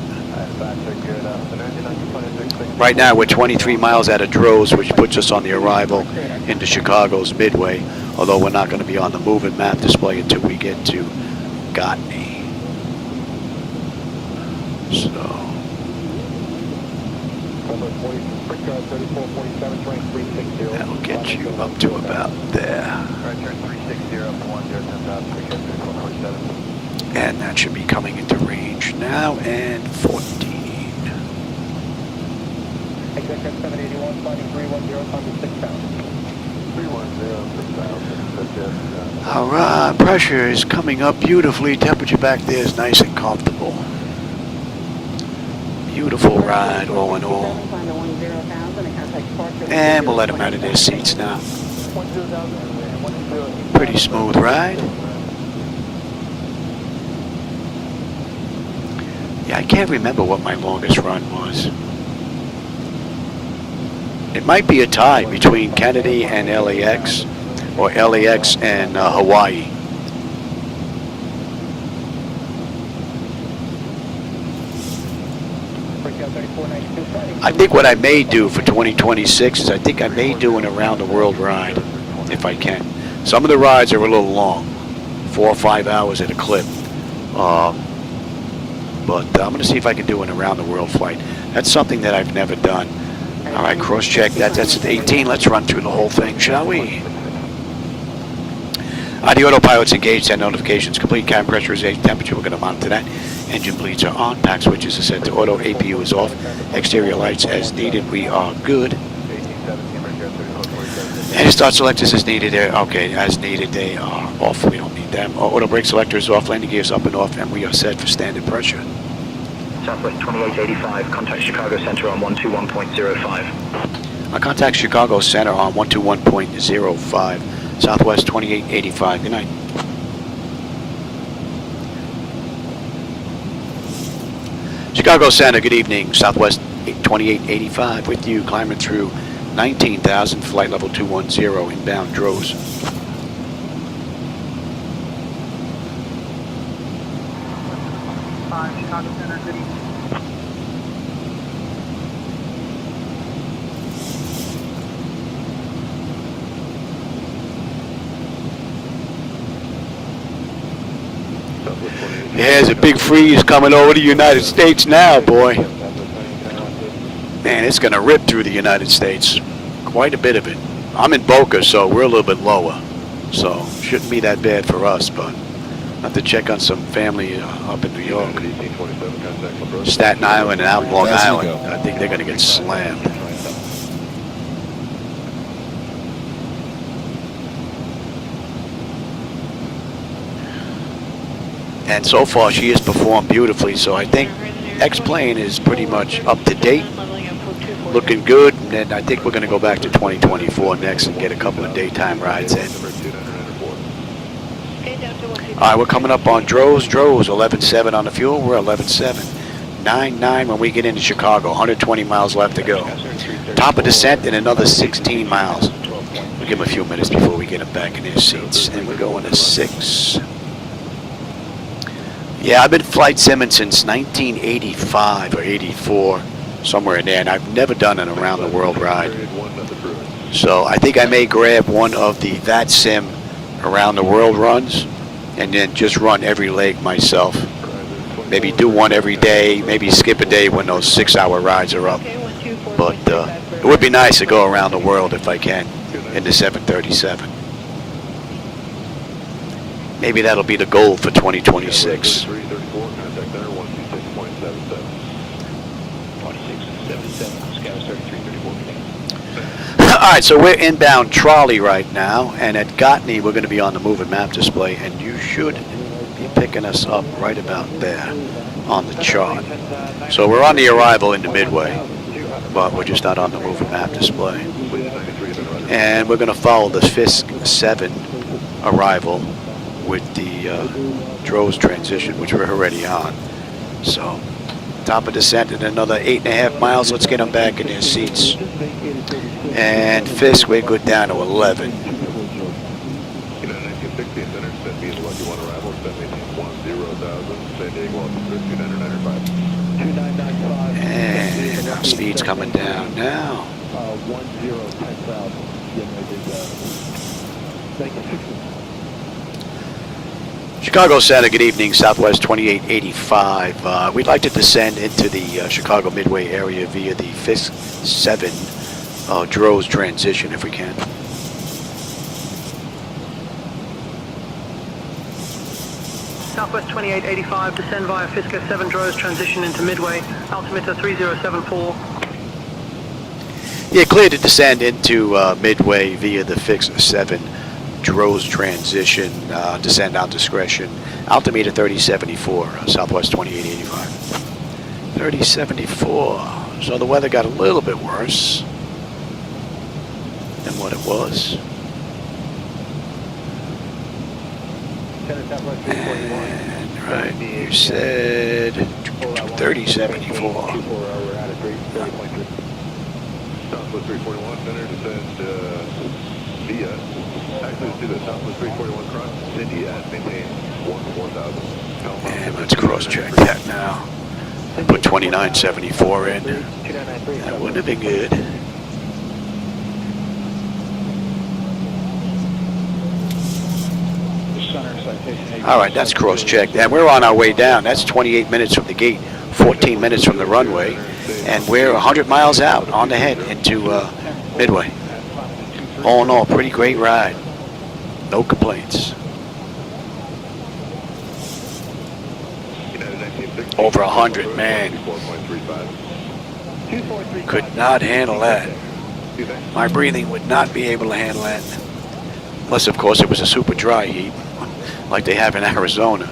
Right now we're 23 miles out of Droz, which puts us on the arrival into Chicago's Midway, although we're not going to be on the moving map display until we get to Gotney. So. That'll get you up to about there. And that should be coming into range now, and 14. Executive 781, flighting 310, Thunder 6,000. All right, pressure is coming up beautifully. Temperature back there is nice and comfortable. Beautiful ride, all in all. And we'll let them out of their seats now. Pretty smooth ride. Yeah, I can't remember what my longest run was. It might be a tie between Kennedy and LAX, or LAX and Hawaii. I think what I may do for 2026 is I think I may do an around the world ride, if I can. Some of the rides are a little long, 4 or 5 hours at a clip. But I'm going to see if I can do an around the world flight. That's something that I've never done. All right, cross-check that. That's at 18. Let's run through the whole thing, shall we? The autopilot's engaged, set notifications complete, cabin pressurization, temperature, we're going to monitor that. Engine bleeds are on, pack switches are set to auto, APU is off, exterior lights as needed, we are good. And start selectors as needed, okay, as needed, they are off, we don't need them. Auto brake selector is off, landing gears up and off, and we are set for standard pressure. Southwest 2885, contact Chicago Center on 121.05. Contact Chicago Center on 121.05. Southwest 2885. Good night. Chicago Center, good evening. Southwest 2885 with you, climbing through 19,000, flight level 210, inbound Droz. 85, Chicago Center, good evening. Yeah, there's a big freeze coming over the United States now, boy. Man, it's going to rip through the United States. Quite a bit of it. I'm in Boca, so we're a little bit lower. So, shouldn't be that bad for us, but I have to check on some family up in New York. Staten Island and out in Long Island. I think they're going to get slammed. And so far, she has performed beautifully, so I think X-Plane is pretty much up to date, looking good, and then I think we're going to go back to 2024 next and get a couple of daytime rides in. All right, we're coming up on Droz. 11.7 on the fuel. We're 11.7. 9.9 when we get into Chicago. 120 miles left to go. Top of descent in another 16 miles. We'll give them a few minutes before we get them back in their seats. And we're going to 6. Yeah, I've been flight simming since 1985 or 84, somewhere in there, and I've never done an around the world ride. So I think I may grab one of the that sim around the world runs and then just run every leg myself. Maybe do one every day, maybe skip a day when those 6-hour rides are up. But it would be nice to go around the world if I can in the 737. Maybe that'll be the goal for 2026. All right, so we're inbound trolley right now, and at Gotney we're going to be on the moving map display, and you should be picking us up right about there on the chart. So we're on the arrival into Midway, but we're just not on the moving map display. And we're going to follow the Fisk 7 arrival with the Droz transition, which we're already on. So, top of descent in another 8.5 miles. Let's get them back in their seats. And Fisk, we're good down to 11. And our speed's coming down now. Chicago Center, good evening, Southwest 2885. We'd like to descend into the Chicago Midway area via the Fisk 7 Droz transition if we can. Southwest 2885, descend via Fisk 7 Droz transition into Midway, altimeter 3074. Yeah, clear to descend into Midway via the Fisk 7 Droz transition, descend out discretion, altimeter 3074, Southwest 2885. 3074, so the weather got a little bit worse than what it was. And right, you said 3074. Southwest 341, center descend via, actually to the Southwest 341 cross, Cindy at maintain 14000. And let's cross check that now. Put 2974 in. That wouldn't have been good. All right, that's cross-checked, and we're on our way down. That's 28 minutes from the gate, 14 minutes from the runway, and we're 100 miles out on the head into Midway. All in all, pretty great ride. No complaints. Over 100, man. Could not handle that. My breathing would not be able to handle that. Unless, of course, it was a super dry heat, like they have in Arizona.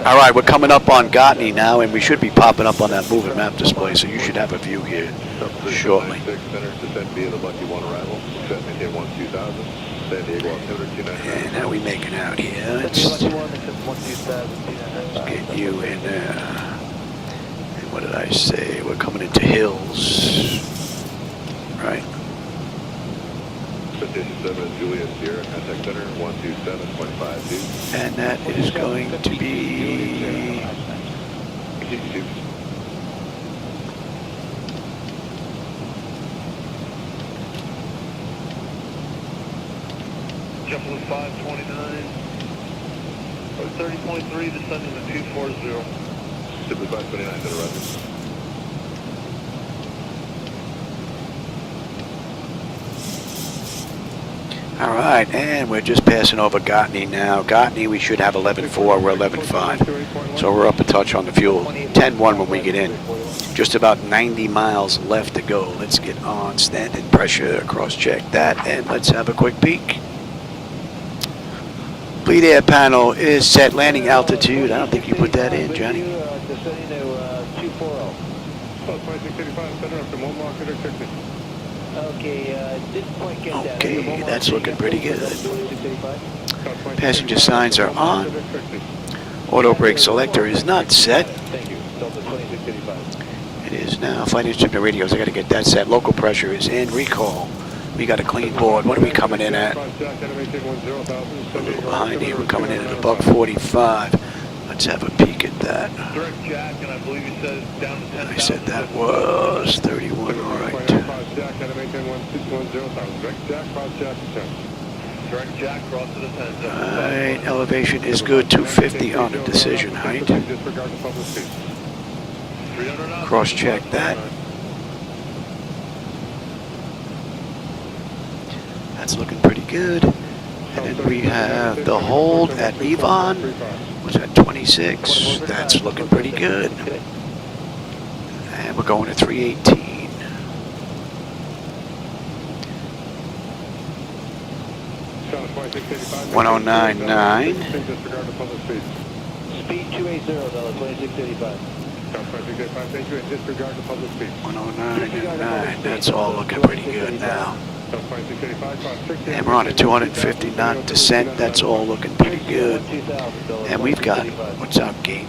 All right, we're coming up on Gotney now, and we should be popping up on that moving map display, so you should have a view here shortly. And how are we making out here? Let's get you in there. And what did I say? We're coming into Hills, right? Station 7, Juliet Sierra, contact center 127.52. And that is going to be... JetBlue 529, 30.3, descending to 240. JetBlue 529, to the right. All right, and we're just passing over Gotney now. Gotney, we should have 11.4, we're 11.5. So we're up a touch on the fuel. 10.1 when we get in. Just about 90 miles left to go. Let's get on standard pressure, cross-check that, and let's have a quick peek. Bleed air panel is set landing altitude. I don't think you put that in, Johnny. Descending to 240. South 2685, center up to Monmouth, Texas. Okay, didn't quite get that. Okay, that's looking pretty good. Passenger signs are on. Auto brake selector is not set. Thank you. Delta 2685. It is now. Flight instrument radios, I got to get that set. Local pressure is in. Recall. We got a clean board. What are we coming in at? A little behind here. We're coming in at a $145. Let's have a peek at that. Direct jack, and I believe you said down to 10,000. I said that was 31, all right. Direct jack, cross to the 10. All right, elevation is good. 250 on the decision height. Cross-check that. That's looking pretty good. And then we have the hold at Yvonne. Was at 26. That's looking pretty good. And we're going to 318. $109.9. Speed 280, $2685. 109.9. That's all looking pretty good now. And we're on a 250 knot descent. That's all looking pretty good. And we've got, what's our gate?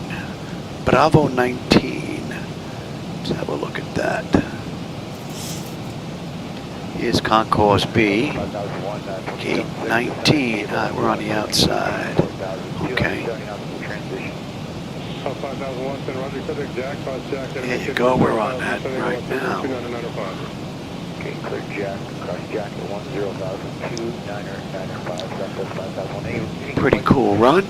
Bravo 19. Let's have a look at that. Here's Concourse B. Gate 19. We're on the outside. Okay. There you go. We're on that right now. Okay, clear jack, cross jack at 10,002, Pretty cool run.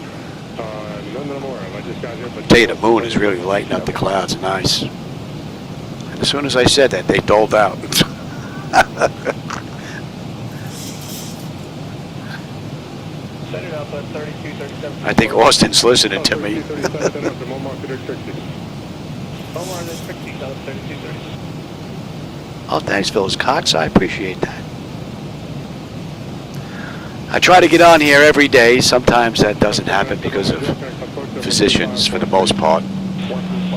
Tell you, the moon is really lighting up the clouds. Nice. And as soon as I said that, they doled out. I think Austin's listening to me. Oh, thanks, Phyllis Cox. I appreciate that. I try to get on here every day. Sometimes that doesn't happen because of physicians, for the most part,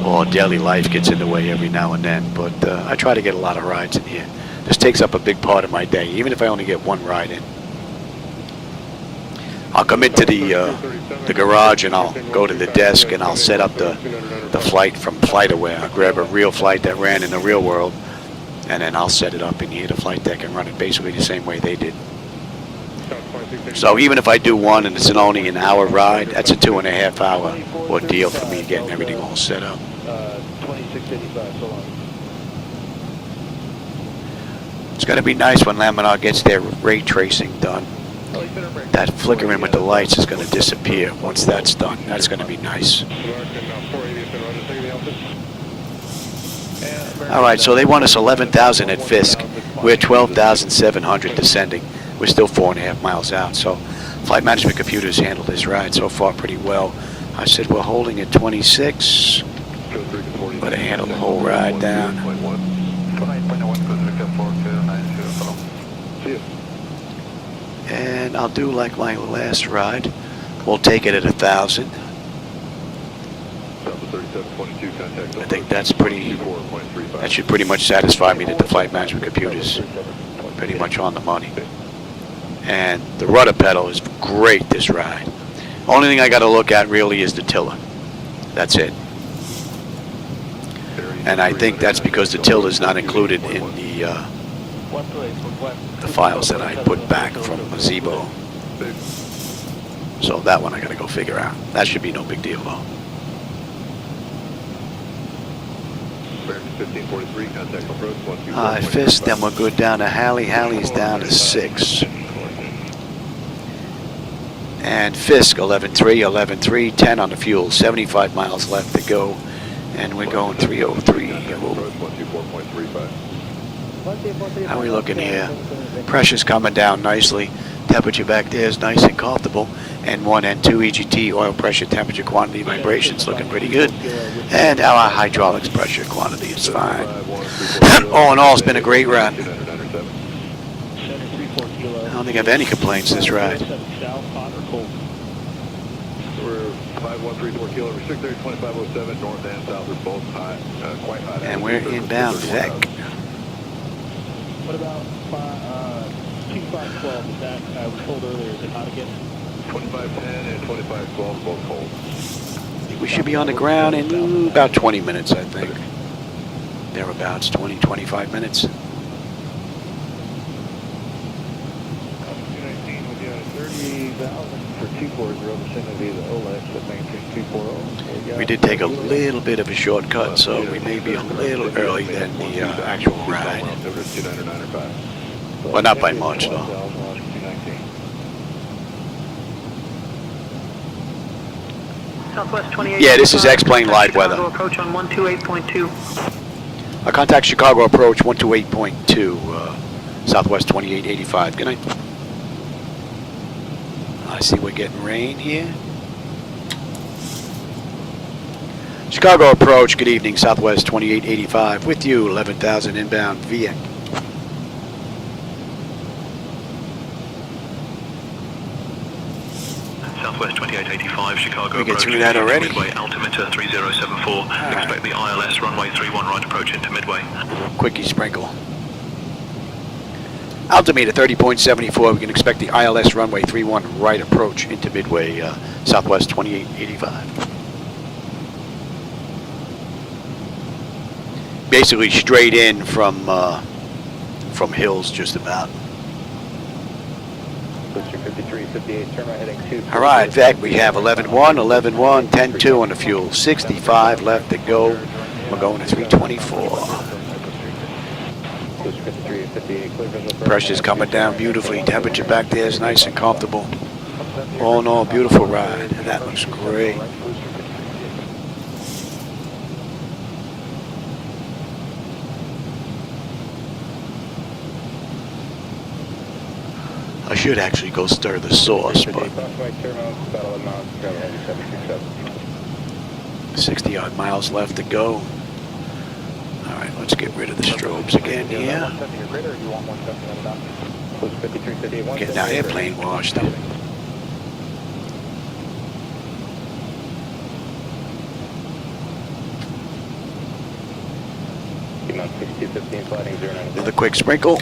or daily life gets in the way every now and then. But I try to get a lot of rides in here. This takes up a big part of my day, even if I only get one ride in. I'll come into the garage and I'll go to the desk and I'll set up the flight from FlightAware. I'll grab a real flight that ran in the real world, and then I'll set it up in here, the flight deck, and run it basically the same way they did. So even if I do one and it's only an hour ride, that's a 2.5 hour ordeal for me getting everything all set up. 2685, so long. It's going to be nice when Laminar gets their ray tracing done. That flickering with the lights is going to disappear once that's done. That's going to be nice. All right, so they want us 11,000 at Fisk. We're 12,700 descending. We're still 4.5 miles out. So flight management computers handled this ride so far pretty well. I said we're holding at 26, but I handled the whole ride down. And I'll do like my last ride. We'll take it at 1,000. I think that's pretty, that should pretty much satisfy me that the flight management computer's pretty much on the money. And the rudder pedal is great this ride. Only thing I got to look at really is the tiller. That's it. And I think that's because the tiller is not included in the the files that I put back from Zibo. So that one I gotta go figure out. That should be no big deal though. 1543, contact approach 124. Alright, Fisk, then we'll go down to Halley. Halley's down to 6. And Fisk, 11-3, 11-3, 10 on the fuel, 75 miles left to go. And we're going 303. How are we looking here? Pressure's coming down nicely. Temperature back there is nice and comfortable. N1, N2, EGT, oil pressure, temperature, quantity, vibrations looking pretty good. And our hydraulics pressure quantity is fine. All in all, it's been a great ride. I don't think I have any complaints this ride. We're 5134 kilo, restricted 2507, north and south are both high, quite high. And we're inbound VEC. What about 2512? Is that, I was told earlier, is it hot again? 2510 and 2512 both cold. We should be on the ground in about 20 minutes, I think. Thereabouts, 20, 25 minutes. 219 will be at 30,000 for 240, vicinity of the OLEX at 19240. We did take a little bit of a shortcut, so we may be a little early than the actual ride. Well, not by much, though. Southwest 28. Yeah, this is X-Plane live weather. Approach on 128.2. I contact Chicago approach 128.2, Southwest 2885. Good night. I see we're getting rain here. Chicago approach, good evening, Southwest 2885. With you, 11,000 inbound VEC. Southwest 2885, Chicago We get approach through that already. Midway, altimeter 3074. Expect the ILS runway 31 right approach into Midway. Quickie sprinkle. Altimeter 30.74. We can expect the ILS runway 31 right approach into Midway, Southwest 2885. Basically straight in from hills, just about. All right, VEC, we have 11-1, 11-1, 10-2 on the fuel, 65 left to go. We're going to 324. Pressure's coming down beautifully. Temperature back there is nice and comfortable. All in all, beautiful ride. That looks great. I should actually go stir the sauce, but 60 odd miles left to go. All right, let's get rid of the strobes again here. Getting our airplane washed. Another quick sprinkle.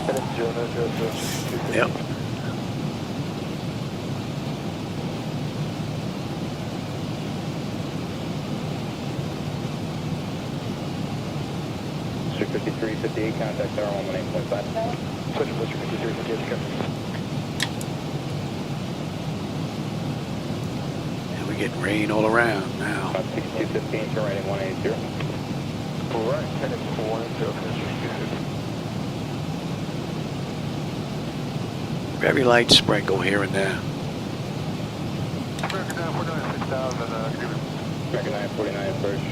Yep. Mr. 5358, contact tower 118.5. Push Mr. 5358, And we get rain all around now. 6215, turn right in 180. All right, heading for 180, Very light sprinkle here and there. American 949, 6,000, American 949, approach.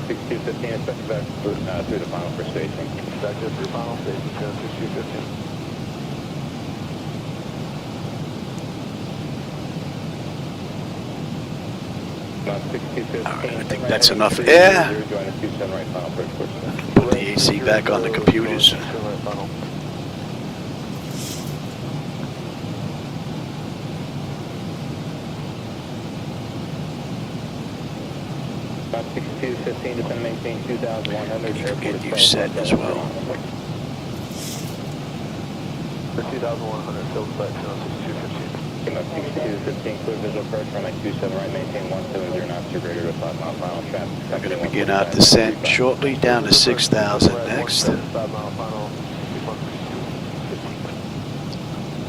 6215, expect back through the final for station. Back to through final station, 6215. All right, I think that's enough air. Put the AC back on the computers. About 6215 to maintain 2,100. Get you set as well. For 2,100, field back to 6215. 15, clear visual approach, runway 27 right, maintain 170 knots to greater to 5 mile final traffic. We're going to begin our descent shortly down to 6,000 next.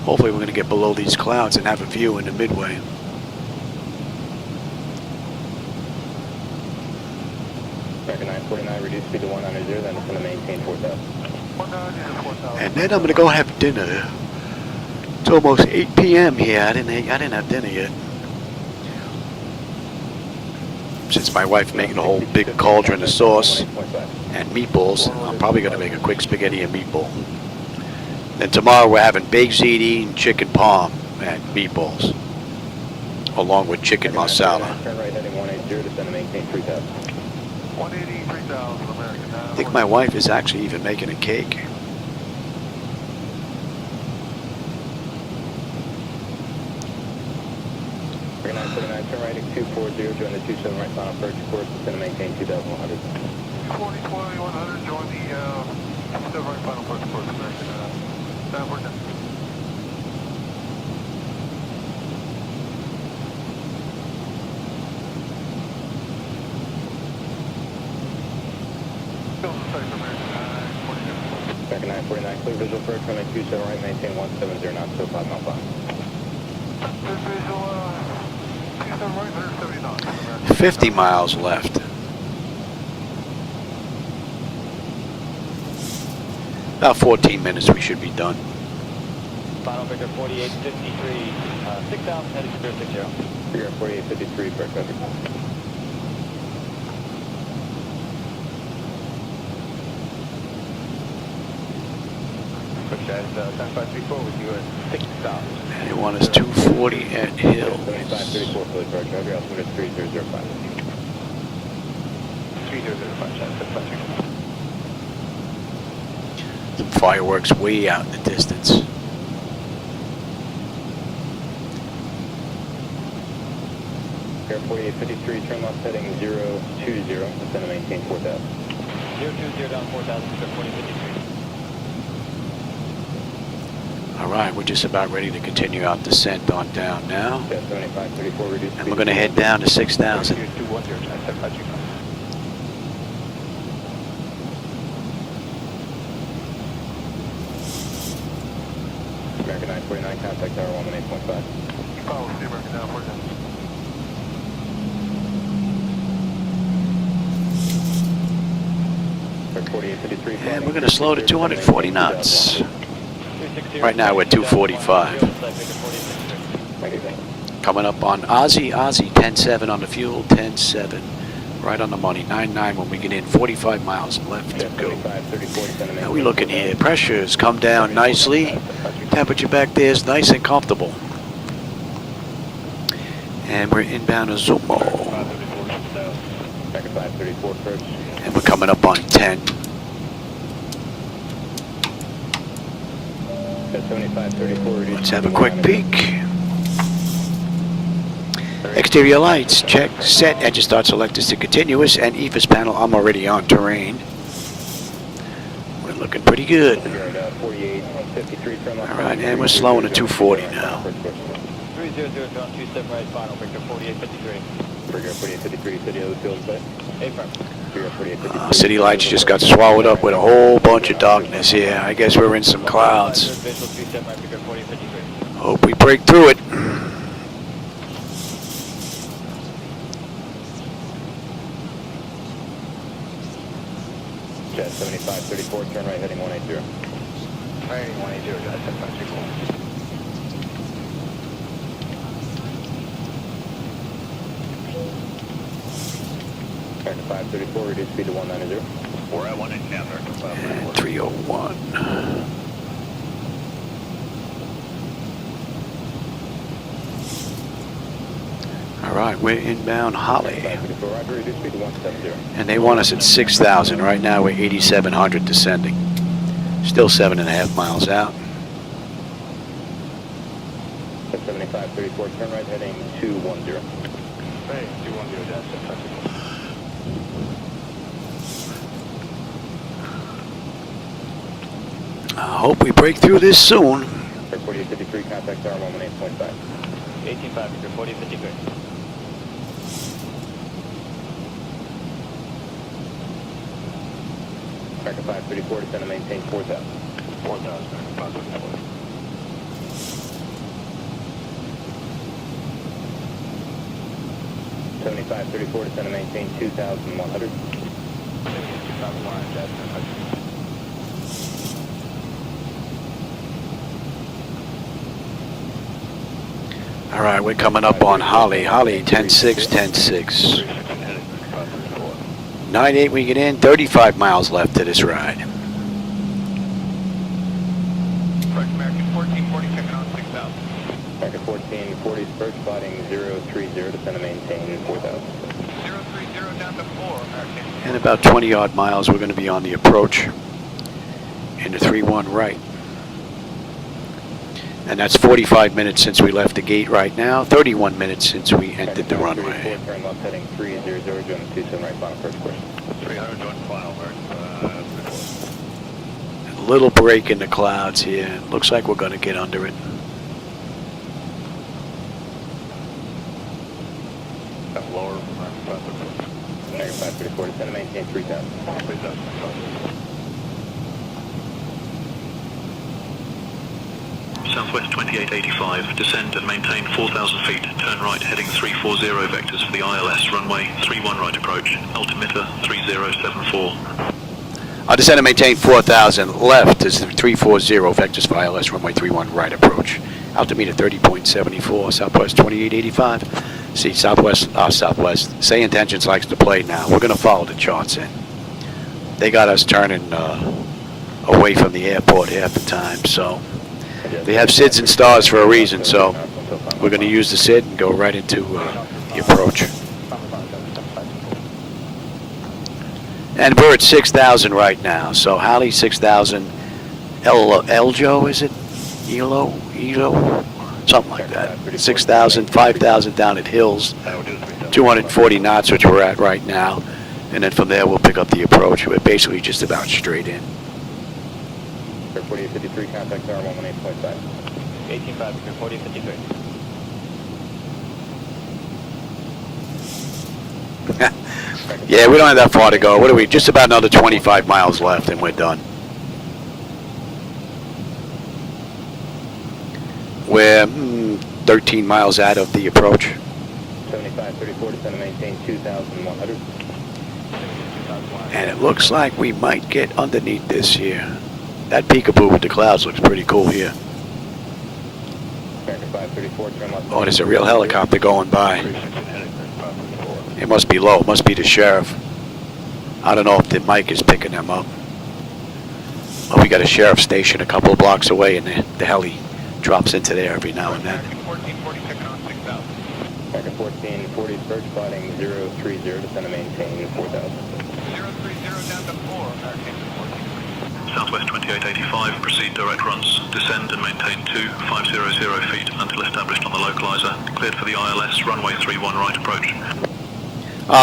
Hopefully we're going to get below these clouds and have a view into Midway. American 949, reduce speed to 190, then it's going to maintain 4,000. And then I'm going to go have dinner. It's almost 8 p.m. here. I didn't have dinner yet. Since my wife making a whole big cauldron of sauce and meatballs, I'm probably going to make a quick spaghetti and meatball. Then tomorrow we're having baked ziti and chicken parm and meatballs, along with chicken marsala. Turn right heading 180, descend to maintain 3,000. 180, 3,000, American. I think my wife is actually even making a cake. American 949, turn right at 240, join the 27 right final approach course, descend to maintain 2,100. 20, 2100, join the 27 right final approach course, American. Downward now. American 949, clear visual approach, runway 27 right, maintain 170 knots, so 5 mile final. Clear visual, 27 right, 170 knots, American. 50 miles left. About 14 minutes we should be done. Final Victor 4853, 6,000 heading to 060. Figure 4853, correct coverage. Quick chat, 10534 with you at 6,000. And they want us 240 at Hill. 7534, fully correct coverage, altimeter 3005. 3005, chat, 7534. Some fireworks way out in the distance. Air 4853, trim left heading 020, descend to maintain 4,000. 020 down 4,000, 4053. All right, we're just about ready to continue our descent on down now. Yeah, 7534, reduce And we're going to head down to 6,000. 210, chat, 7534. American 949, contact tower 118.5. Follow the American 949. Air 4853. And we're going to slow to 240 knots. Right now we're 245. Coming up on Aussie, 10-7 on the fuel, 10-7. Right on the money, 9-9 when we get in, 45 miles left to go. How we looking here? Pressure's come down nicely. Temperature back there is nice and comfortable. And we're inbound to Zibomod. And we're coming up on 10. Let's have a quick peek. Exterior lights, check, set, engine start selectors to continuous, and EFIS panel, I'm already on terrain. We're looking pretty good. Alright, and we're slowing to 240 now. 300 down 27 right, final Victor 4853. Figure 4853, city of the field site. City lights just got swallowed up with a whole bunch of darkness here. I guess we're in some clouds. Hope we break through it. Jet 7534, turn right heading 180. Right, 180, chat, 7534. American 534, reduce speed to 190. We're at 180 now, American 534. And 301. Alright, we're inbound Holly. And they want us at 6,000. Right now we're 8,700 descending. Still 7.5 miles out. 7534, turn right heading 210. Hey, 210, chat, 7534. I hope we break through this soon. Air 4853, contact tower 118.5. 18.5, 40, 53. American 534, descend and maintain 4,000. 4,000, positive 40. 7534, descend and maintain 2,100. 2,100, Jasper, touching. All right, we're coming up on Holly. Holly, 10-6, 10-6. 9-8 we get in, 35 miles left to this ride. Correct, American 1440, checking on 6,000. American 1440, first spotting 030, descend and maintain 4,000. 030 down to 4, American. In about 20 odd miles, we're going to be on the approach in the 3-1 right. And that's 45 minutes since we left the gate right now, 31 minutes since we entered the runway. Turn left heading 300, join 27 right, final first course. 300, join final, A little break in the clouds here. Looks like we're going to get under it. That's lower from American 534. American 534, descend and maintain 3,000. 3,000, Southwest 2885, descend and maintain 4,000 feet, turn right heading 340 vectors for the ILS, runway 31 right approach, altimeter 3074. I'll descend and maintain 4,000 left is 340 vectors for ILS, runway 31 right approach, altimeter 30.74, Southwest 2885. See, Southwest, SayIntentions likes to play now. We're going to follow the charts in. They got us turning away from the airport half the time, so they have SIDs and stars for a reason, so we're going to use the SID and go right into the approach. And we're at 6,000 right now, so Holly 6,000, Eljo, is it? Elo? Something like that. 6,000, 5,000 down at Hills, 240 knots, which we're at right now, and then from there we'll pick up the approach. We're basically just about straight in. 4853, contact tower 118.5. 18.5, 4053. Yeah, we don't have that far to go. What are we? Just about another 25 miles left and we're done. We're 13 miles out of the approach. 7534, descend and maintain 2,100. And it looks like we might get underneath this here. That peekaboo with the clouds looks pretty cool here. American 534, turn left. Oh, there's a real helicopter going by. It must be low. It must be the sheriff. I don't know if the mic is picking them up. Oh, we got a sheriff station a couple of blocks away, and the heli drops into there every now and then. American 1440, checking on 6,000. American 1440, first spotting 030, descend and maintain 4,000. 030 down to 4, American 1440. Southwest 2885, proceed direct runs, descend and maintain 2500 feet until established on the localizer, cleared for the ILS, runway 31 right approach.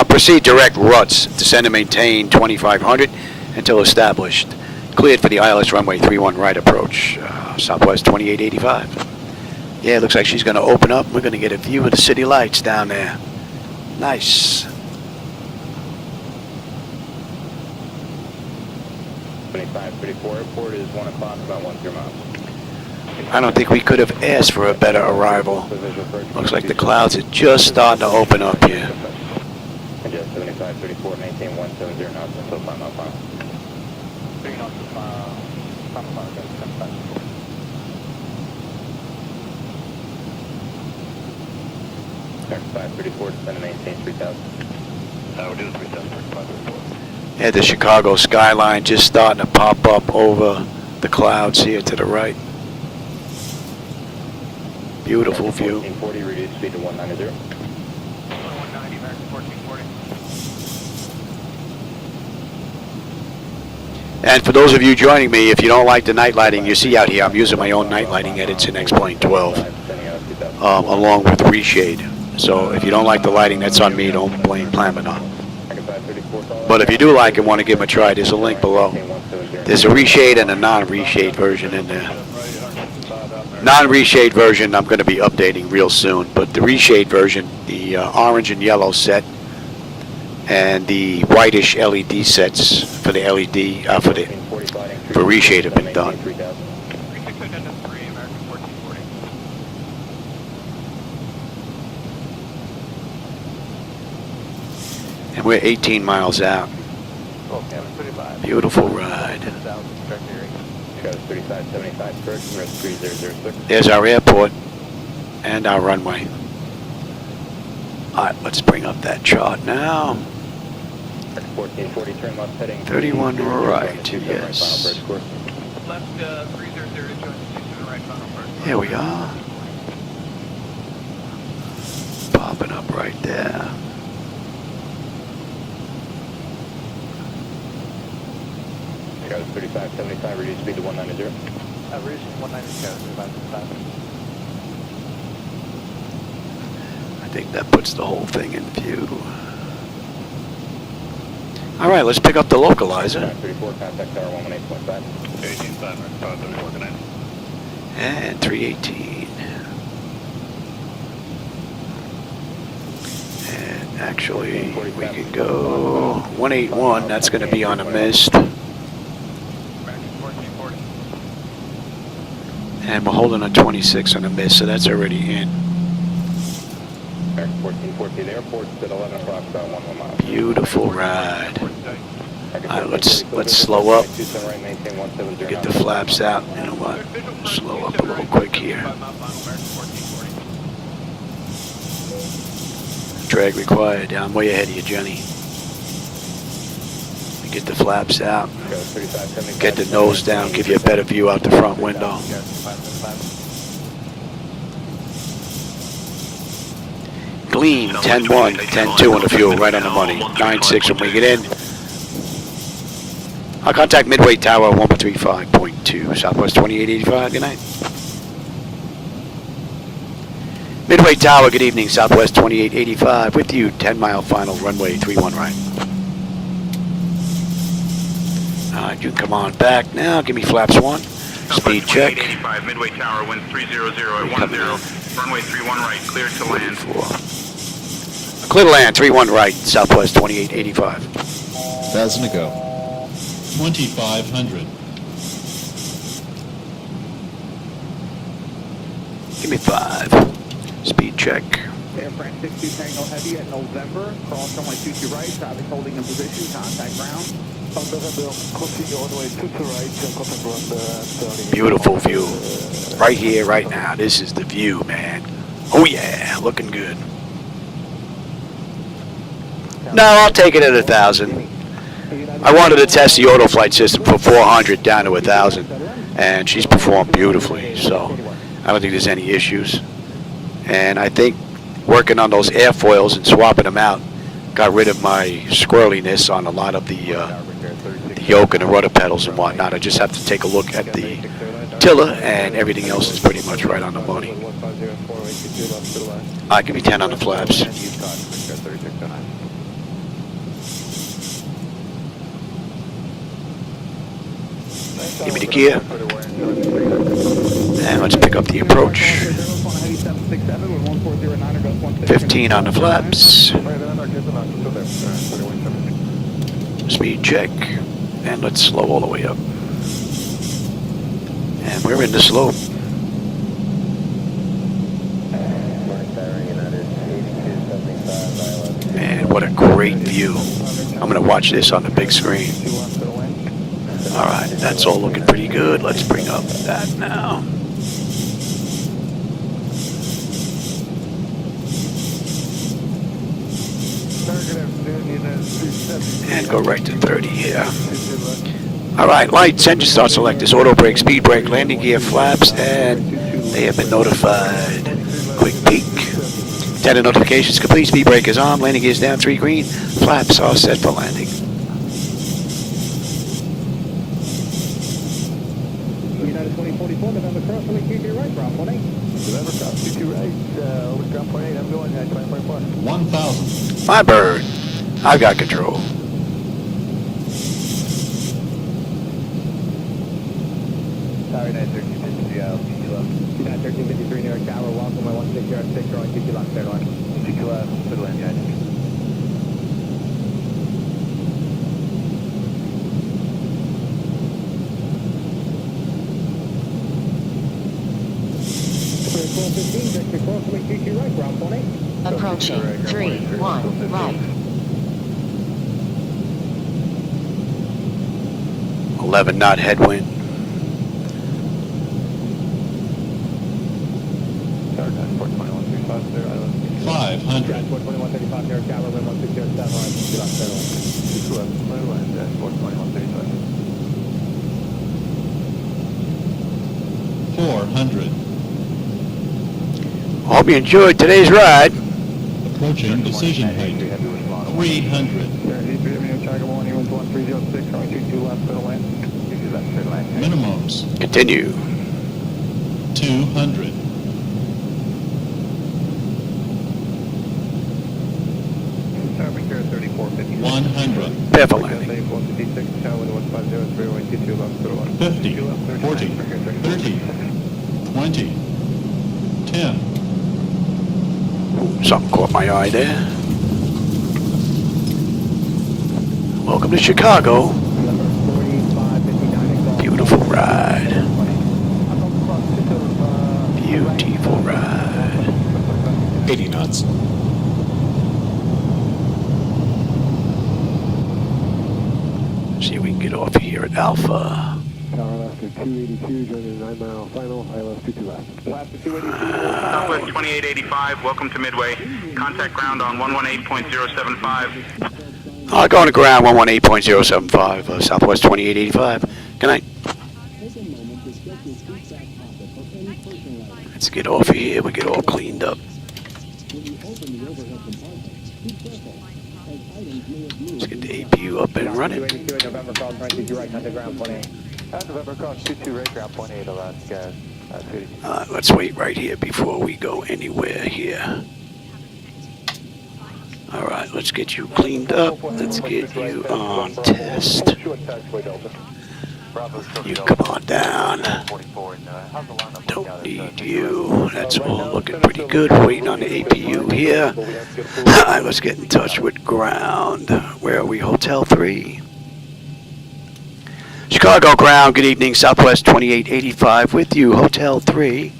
Proceed direct ruts, descend and maintain 2,500 until established. Cleared for the ILS runway 31 right approach, Southwest 2885. Yeah, it looks like she's going to open up. We're going to get a view of the city lights down there. Nice. 2534, airport is 1 o'clock, about 10 miles. I don't think we could have asked for a better arrival. Looks like the clouds are just starting to open up here. Adjust 7534, maintain 170 knots until 5 mile final. 3 knots to 5 mile, 75. American 534, descend and maintain 3,000. That would do 3,000, 534. Yeah, the Chicago skyline just starting to pop up over the clouds here to the right. Beautiful view. 1440, reduce speed to 190. 190, American 1440. And for those of you joining me, if you don't like the night lighting you see out here, I'm using my own night lighting edits in X-Plane 12, along with reshade. So if you don't like the lighting, that's on me. Don't blame Laminar. But if you do like and want to give them a try, there's a link below. There's a reshade and a non-reshade version in there. Non-reshade version I'm going to be updating real soon, but the reshade version, the orange and yellow set, and the whitish LED sets for the LED for reshade have been done. And we're 18 miles out. Beautiful ride. There's our airport and our runway. Alright, let's bring up that chart now. 31 right, yes. Here we are. Popping up right there. Chicago 3575, reduce speed to 190. Reducing 190, Chicago 3575. I think that puts the whole thing in view. All right, let's pick up the localizer. 34, contact tower 118.5. 18.5, 34, good night. And 318. And actually, we can go 181. That's going to be on a mist. And we're holding a 26 on a mist, so that's already in. 1414, the airport's at 11 o'clock, about 1 mile. Beautiful ride. Alright, let's slow up. Get the flaps out. You know what? Slow up a little quick here. Drag required. I'm way ahead of you, Jenny. Get the flaps out. Get the nose down. Give you a better view out the front window. Gleam 10-1, 10-2 on the fuel, right on the money. 9-6 when we get in. I'll contact Midway Tower 135.2, Southwest 2885. Good night. Midway Tower, good evening, Southwest 2885. With you, 10-mile final, runway 31 right. Alright, you can come on back now. Give me flaps 1. Speed check. 85, Midway Tower, wind 300 at 10. Runway 31 right, cleared to land. Clear to land, 31 right, Southwest 2885. 1,000 to go. 2,500. Give me 5. Speed check. Air France 62 Tango Heavy at November. Cross runway 22 right. Traffic holding in position. Contact ground. Beautiful view. Right here, right now. This is the view, man. Oh yeah, looking good. No, I'll take it at 1,000. I wanted to test the auto flight system for 400 down to 1,000, and she's performed beautifully. So I don't think there's any issues. And I think working on those airfoils and swapping them out got rid of my squirreliness on a lot of the yoke and the rudder pedals and whatnot. I just have to take a look at the tiller, and everything else is pretty much right on the money. I give me 10 on the flaps. Give me the gear. And let's pick up the approach. 15 on the flaps. Speed check. And let's slow all the way up. And we're in the slope. Man, what a great view. I'm going to watch this on the big screen. Alright, that's all looking pretty good. Let's bring up that now. And go right to 30 here. Alright, lights, engine start selectors, auto brake, speed brake, landing gear, flaps, and they have been notified. Quick peek. Data notifications complete, speed brake is on, landing gear is down, 3 green, flaps are set for landing. United 2044, November cross, only keep your right, ground 18. November cross, keep your right, over ground 18, I'm going at 2044. 1,000. My bird. I've got control. Tower 91353, LTC left. 1353 New York Tower, welcome, 1606, runway 22 left, clear to land. 22 left, clear to land, guys. Approaching 3-1 right. 11 knot headwind. Tower 94135, clear, island. 500. Transport 2135 New York Tower, wind 1607, runway 22 left, clear to land. 22 left, clear to land, transport 2135. 400. Hope you enjoyed today's ride. Approaching decision height. 300. Minimums. Continue. 200. 100. Pepper landing. 50. 40. 30. 20. 10. Something caught my eye there. Welcome to Chicago. Beautiful ride. Beautiful ride. 80 knots. See if we can get off here at Alpha. Tower left to 282, joining the 9-mile final, ILS 22 left. Last to 282. Southwest 2885, welcome to Midway. Contact ground on 118.075. Going to ground 118.075, Southwest 2885. Good night. Let's get off of here. We get all cleaned up. Let's get the APU up and running. November call 22 right, contact ground 28. November call 22 right, ground 28, Alaska, guys. Let's wait right here before we go anywhere here. All right, let's get you cleaned up. Let's get you on test. You come on down. Don't need you. That's all looking pretty good. Waiting on the APU here. Let's get in touch with ground. Where are we? Hotel 3. Chicago ground, good evening. Southwest 2885 with you. Hotel 3.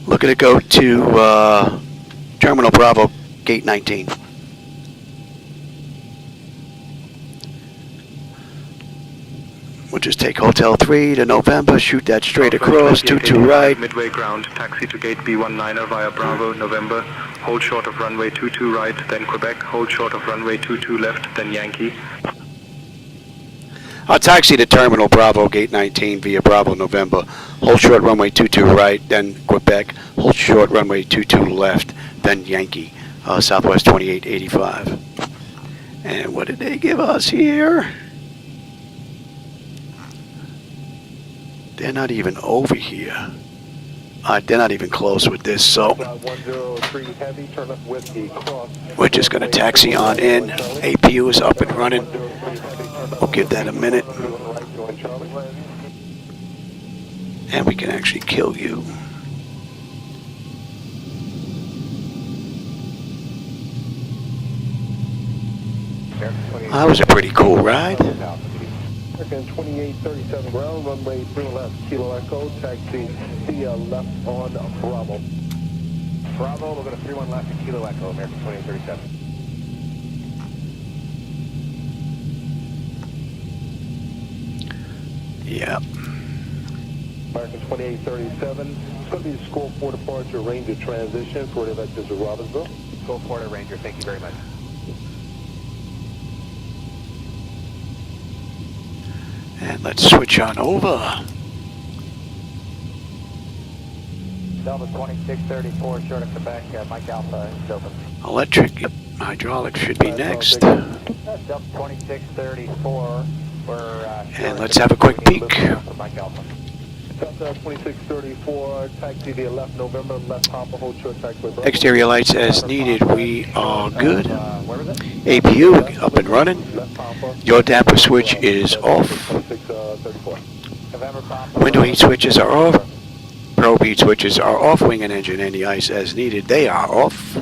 Looking to go to Terminal Bravo, Gate 19. We'll just take Hotel 3 to November, shoot that straight across, 22 right. Midway ground, taxi to gate B19er via Bravo, November. Hold short of runway 22 right, then Quebec. Hold short of runway 22 left, then Yankee. Taxi to Terminal Bravo, Gate 19 via Bravo, November. Hold short runway 22 right, then Quebec. Hold short runway 22 left, then Yankee. Southwest 2885. And what did they give us here? They're not even over here. They're not even close with this, so we're just going to taxi on in. APU is up and running. We'll give that a minute. And we can actually kill you. That was a pretty cool ride. 2837 ground, runway 3 left, Kilo Echo, taxi via left on Bravo. Bravo, we'll go to 31 left to Kilo Echo, American 2837. Yep. American 2837, it's going to be the score for departure, Ranger transition for the vectors of Robbinsville. Score for the Ranger, thank you very much. And let's switch on over. Delta 2634, short of Quebec, Mike Alpha is open. Electric, yep. Hydraulic should be next. Delta 2634, we're... And let's have a quick peek. Mike Alpha. Delta 2634, taxi via left November, left Papa, hold short taxi. Exterior lights as needed. We are good. APU up and running. Your damper switch is off. Window heat switches are off. Probe heat switches are off. Wing and engine anti-ice as needed. They are off.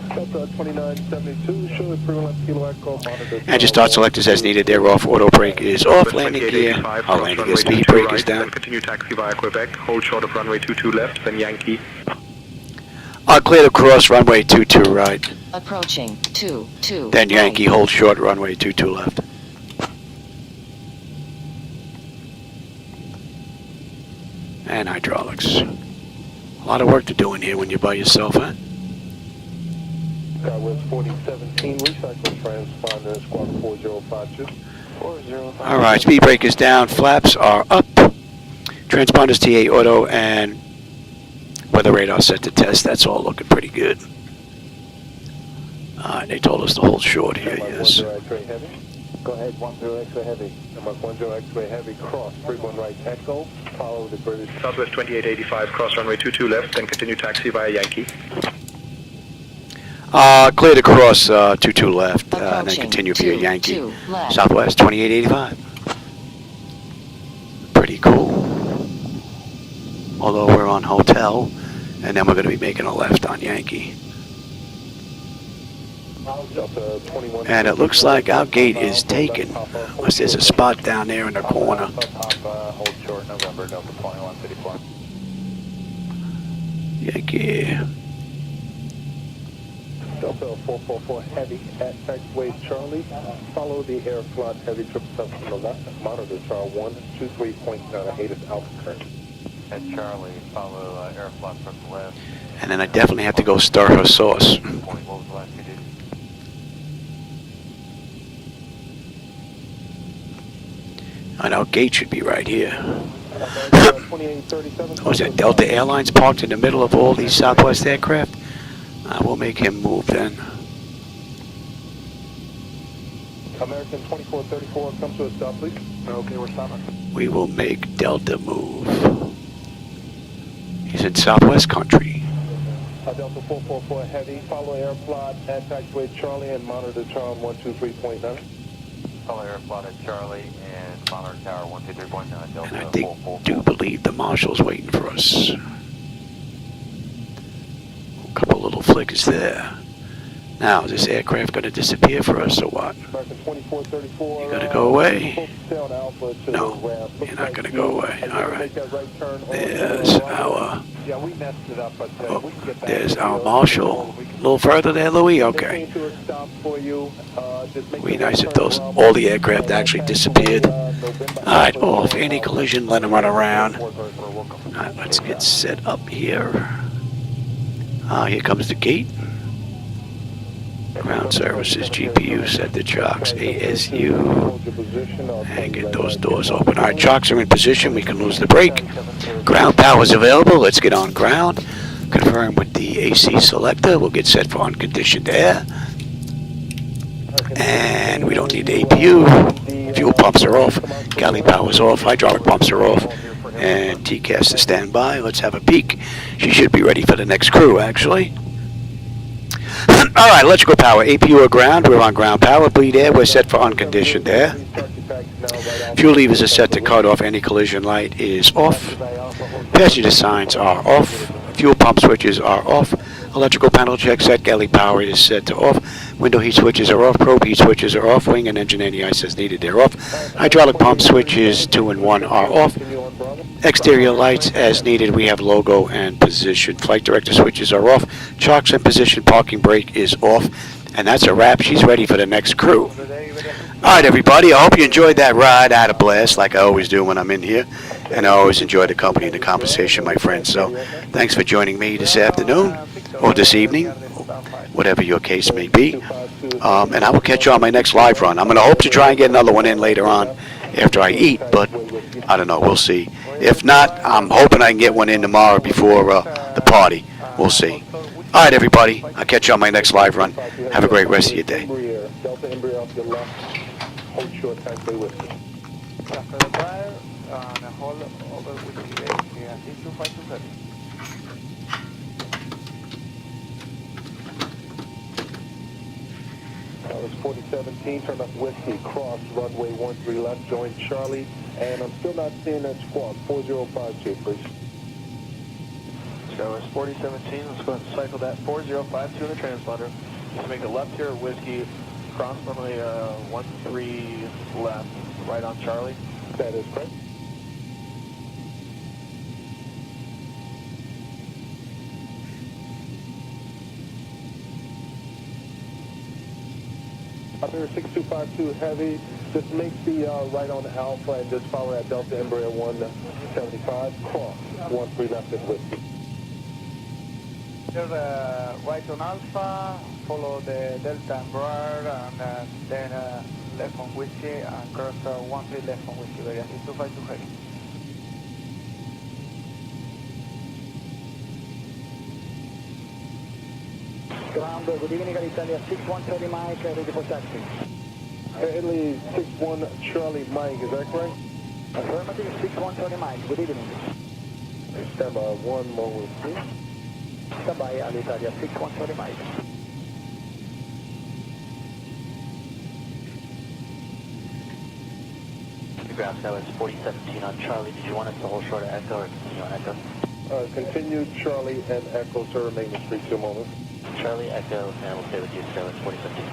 Delta 2972, show 31 Kilo Echo, monitor. Engine start selectors as needed. They're off. Auto brake is off. Landing gear. Our landing gear speed brake is down. Continue taxi via Quebec. Hold short of runway 22 left, then Yankee. Clear to cross runway 22 right. Approaching 22. Then Yankee, hold short runway 22 left. And hydraulics. A lot of work to do in here when you're by yourself, huh? Southwest 4017, recycle transponder, squawk 4052. 4052. Alright, speed brake is down, flaps are up. Transponders TA auto and weather radar set to test. That's all looking pretty good. Alright, they told us to hold short here, yes. Go ahead, 10 X-ray heavy. Number 10 X-ray heavy, cross, 31 right echo, follow the British. Southwest 2885, cross runway 22 left, then continue taxi via Yankee. Clear to cross 22 left, and then continue via Yankee. Southwest 2885. Pretty cool. Although we're on hotel, and then we're going to be making a left on Yankee. And it looks like our gate is taken, unless there's a spot down there in the corner. Yankee. Delta 444 heavy at taxiway Charlie. Follow the air slot heavy 777 from the left. Monitor char 123.98 is alpha current. At Charlie, follow air slot from the left. And then I definitely have to go stir her sauce. What was the last you did? And our gate should be right here. Was that Delta Airlines parked in the middle of all these Southwest aircraft? We'll make him move then. American 2434, come to a stop, please. Okay, we're stopping. We will make Delta move. He's in Southwest country. Delta 444 heavy, follow air plot at taxiway Charlie and monitor tower 123.9. Follow air plot at Charlie and monitor tower 123.9. Delta And I do believe the marshal's waiting for us. A couple little flickers there. Now, is this aircraft going to disappear for us or what? You going to go away? No, you're not going to go away. All right. There's our... Oh, there's our marshal. A little further there, Louis? Okay. Would be nice if all the aircraft actually disappeared. All right, off. Anti-collision, let them run around. All right, let's get set up here. Here comes the gate. Ground services, GPU set to chocks, ASU, and get those doors open. All right, chocks are in position. We can lose the brake. Ground power is available. Let's get on ground. Confirm with the AC selector. We'll get set for unconditioned air. And we don't need the APU. Fuel pumps are off. Galley power is off. Hydraulic pumps are off. And TCAS to stand by. Let's have a peek. She should be ready for the next crew, actually. All right, electrical power, APU or ground. We're on ground power. Bleed air, we're set for unconditioned air. Fuel levers are set to cut off. Anti-collision light is off. Passenger signs are off. Fuel pump switches are off. Electrical panel check set. Galley power is set to off. Window heat switches are off. Probe heat switches are off. Wing and engine anti-ice as needed, they're off. Hydraulic pump switches 2 and 1 are off. Exterior lights as needed. We have logo and position. Flight director switches are off. Chocks and position. Parking brake is off. And that's a wrap. She's ready for the next crew. All right, everybody. I hope you enjoyed that ride. I had a blast like I always do when I'm in here. And I always enjoy the company and the conversation, my friends. So thanks for joining me this afternoon or this evening, whatever your case may be. And I will catch you on my next live run. I'm going to hope to try and get another one in later on after I eat, but I don't know. We'll see. If not, I'm hoping I can get one in tomorrow before the party. We'll see. All right, everybody. I'll catch you on my next live run. Have a great rest of your day. Southwest 4017, turn left whiskey, cross runway 13 left, join Charlie, and I'm still not seeing that squawk. 4052, please. Southwest 4017, let's go ahead and cycle that 4052 in the transponder. Just make a left here at whiskey, cross runway 13 left, right on Charlie. That is correct. Up here 6252 heavy, just make the right on Alpha and just follow that Delta Embraer 175, cross 13 left at whiskey. Just right on Alpha, follow the Delta Embraer, and then left on whiskey, and cross 13 left on whiskey, very 252 heavy. Ground, good evening, Italia 6130 Mike, ready for taxi. Italy 61 Charlie Mike, is that correct? Affirmative, 6130 Mike, good evening. Stand by 1 moment, please. Stand by, Italia 6130 Mike. Graph, that was 4017 on Charlie. Did you want us to hold short of Echo or continue on Echo? Continue Charlie and Echo, sir, remain in 3 2 moments. Charlie, Echo, and we'll stay with you, so it's 4017.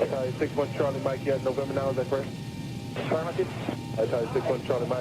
Italy 61 Charlie Mike, you had November now, is that correct? Affirmative. Italy 61 Charlie Mike.